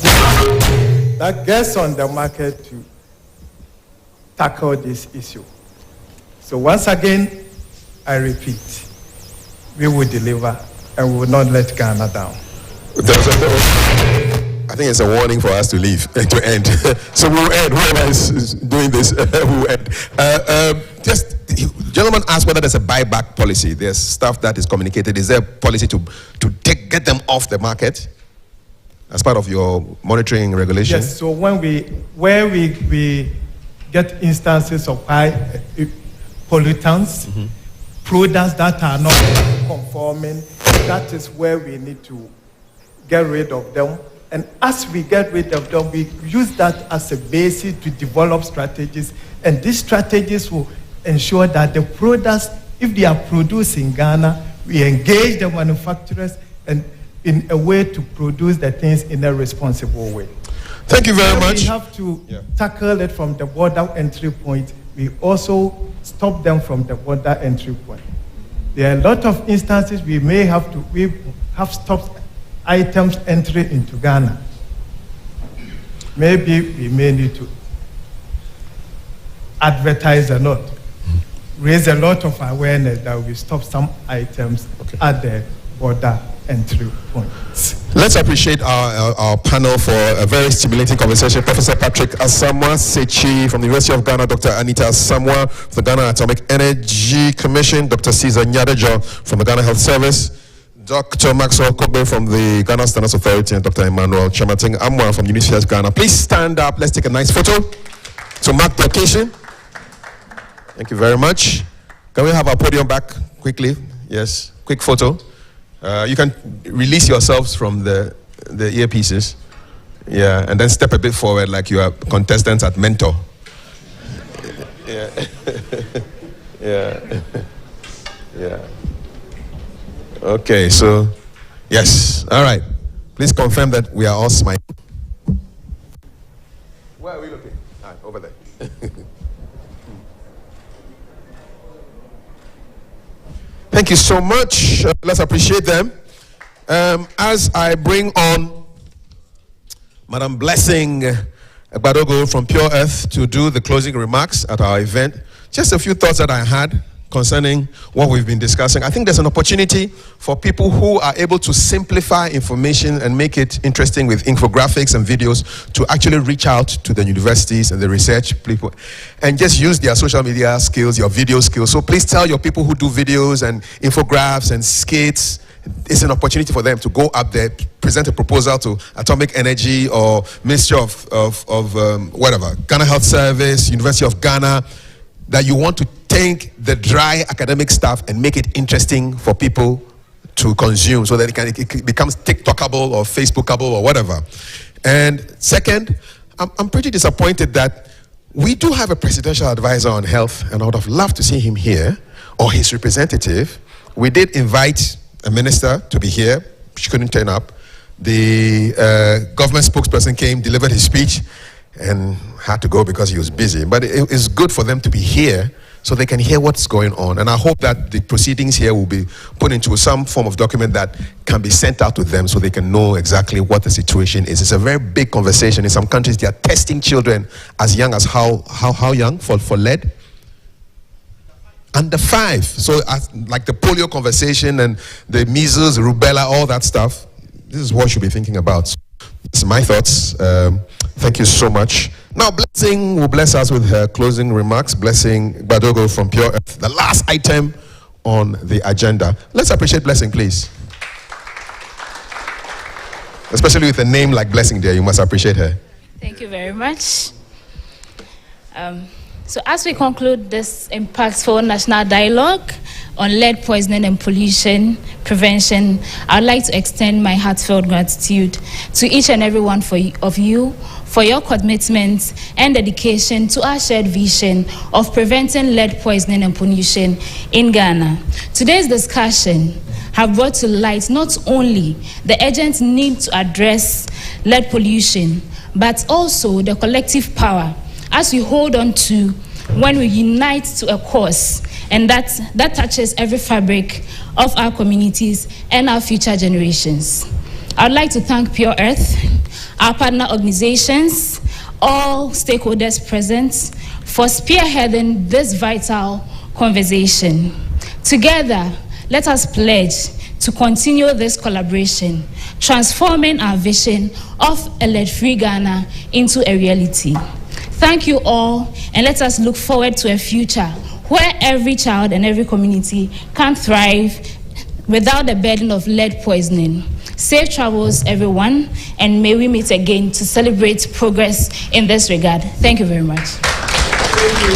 that gets on the market to tackle this issue. So once again, I repeat, we will deliver and we will not let Ghana down. I think it's a warning for us to leave, to end. So we'll end. Whoever is doing this, we'll end. Just, gentlemen asked whether there's a buyback policy. There's stuff that is communicated. Is there a policy to get them off the market as part of your monitoring regulation? Yes, so where we get instances of high pollutants, products that are not conforming, that is where we need to get rid of them. And as we get rid of them, we use that as a basis to develop strategies. And these strategies will ensure that the products, if they are produced in Ghana, we engage the manufacturers and in a way to produce the things in a responsible way. Thank you very much. We have to tackle it from the border entry point. We also stop them from the border entry point. There are a lot of instances we have stopped items entry into Ghana. Maybe we may need to advertise a lot, raise a lot of awareness that we stop some items at the border entry points. Let's appreciate our panel for a very stimulating conversation. Professor Patrick Asamoah Sechi from the University of Ghana, Dr. Anita Asamoah from the Ghana Atomic Energy Commission, Dr. Caesar Nyadejo from the Ghana Health Service, Dr. Maxwell Kobe from the Ghana Standards Authority, and Dr. Emmanuel Chamating Amwa from the University of Ghana. Please stand up. Let's take a nice photo to mark the occasion. Thank you very much. Can we have our podium back quickly? Yes, quick photo. You can release yourselves from the earpieces. Yeah, and then step a bit forward like you are contestants at Mentor. Yeah. Yeah. Yeah. Okay, so, yes. All right. Please confirm that we are all smiling. Where are we looking? Over there. Thank you so much. Let's appreciate them. As I bring on Madam Blessing Gbadogo from Pure Earth to do the closing remarks at our event, just a few thoughts that I had concerning what we've been discussing. I think there's an opportunity for people who are able to simplify information and make it interesting with infographics and videos to actually reach out to the universities and the research people and just use their social media skills, your video skills. So please tell your people who do videos and infographics and skits, it's an opportunity for them to go up there, present a proposal to Atomic Energy or Ministry of whatever, Ghana Health Service, University of Ghana, that you want to take the dry academic stuff and make it interesting for people to consume so that it becomes TikTokable or Facebookable or whatever. And second, I'm pretty disappointed that we do have a presidential advisor on health, and I would have loved to see him here or his representative. We did invite a minister to be here. She couldn't turn up. The government spokesperson came, delivered his speech, and had to go because he was busy. But it's good for them to be here so they can hear what's going on. And I hope that the proceedings here will be put into some form of document that can be sent out to them so they can know exactly what the situation is. It's a very big conversation. In some countries, they are testing children as young as how young for lead? Under 5. So like the polio conversation and the measles, rubella, all that stuff, this is what you should be thinking about. This is my thoughts. Thank you so much. Now, Blessing will bless us with her closing remarks. Blessing Gbadogo from Pure Earth, the last item on the agenda. Let's appreciate Blessing, please. Especially with a name like Blessing there, you must appreciate her. Thank you very much. So as we conclude this impactful national dialogue on lead poisoning and pollution prevention, I'd like to extend my heartfelt gratitude to each and every one of you for your commitment and dedication to our shared vision of preventing lead poisoning and pollution in Ghana. Today's discussion have brought to light not only the urgent need to address lead pollution, but also the collective power as we hold on to when we unite to a cause, and that touches every fabric of our communities and our future generations. I'd like to thank Pure Earth, our partner organizations, all stakeholders present for spearheading this vital conversation. Together, let us pledge to continue this collaboration, transforming our vision of a lead-free Ghana into a reality. Thank you all, and let us look forward to a future where every child and every community can thrive without the burden of lead poisoning. Safe travels, everyone, and may we meet again to celebrate progress in this regard. Thank you very much. Thank you.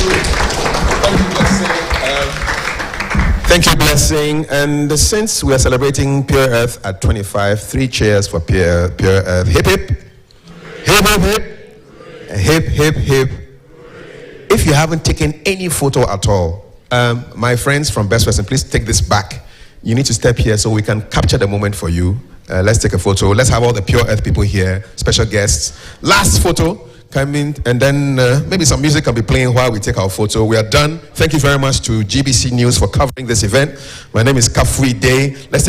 Thank you, Blessing. And since we are celebrating Pure Earth at 25, 3 cheers for Pure Earth. Hip, hip. Hip, hip, hip. Hip, hip, hip. If you haven't taken any photo at all, my friends from Best Western, please take this back. You need to step here so we can capture the moment for you. Let's take a photo. Let's have all the Pure Earth people here, special guests. Last photo. Come in, and then maybe some music can be playing while we take our photo. We are done. Thank you very much to GBC News for covering this event. My name is Kafui Day. Let's take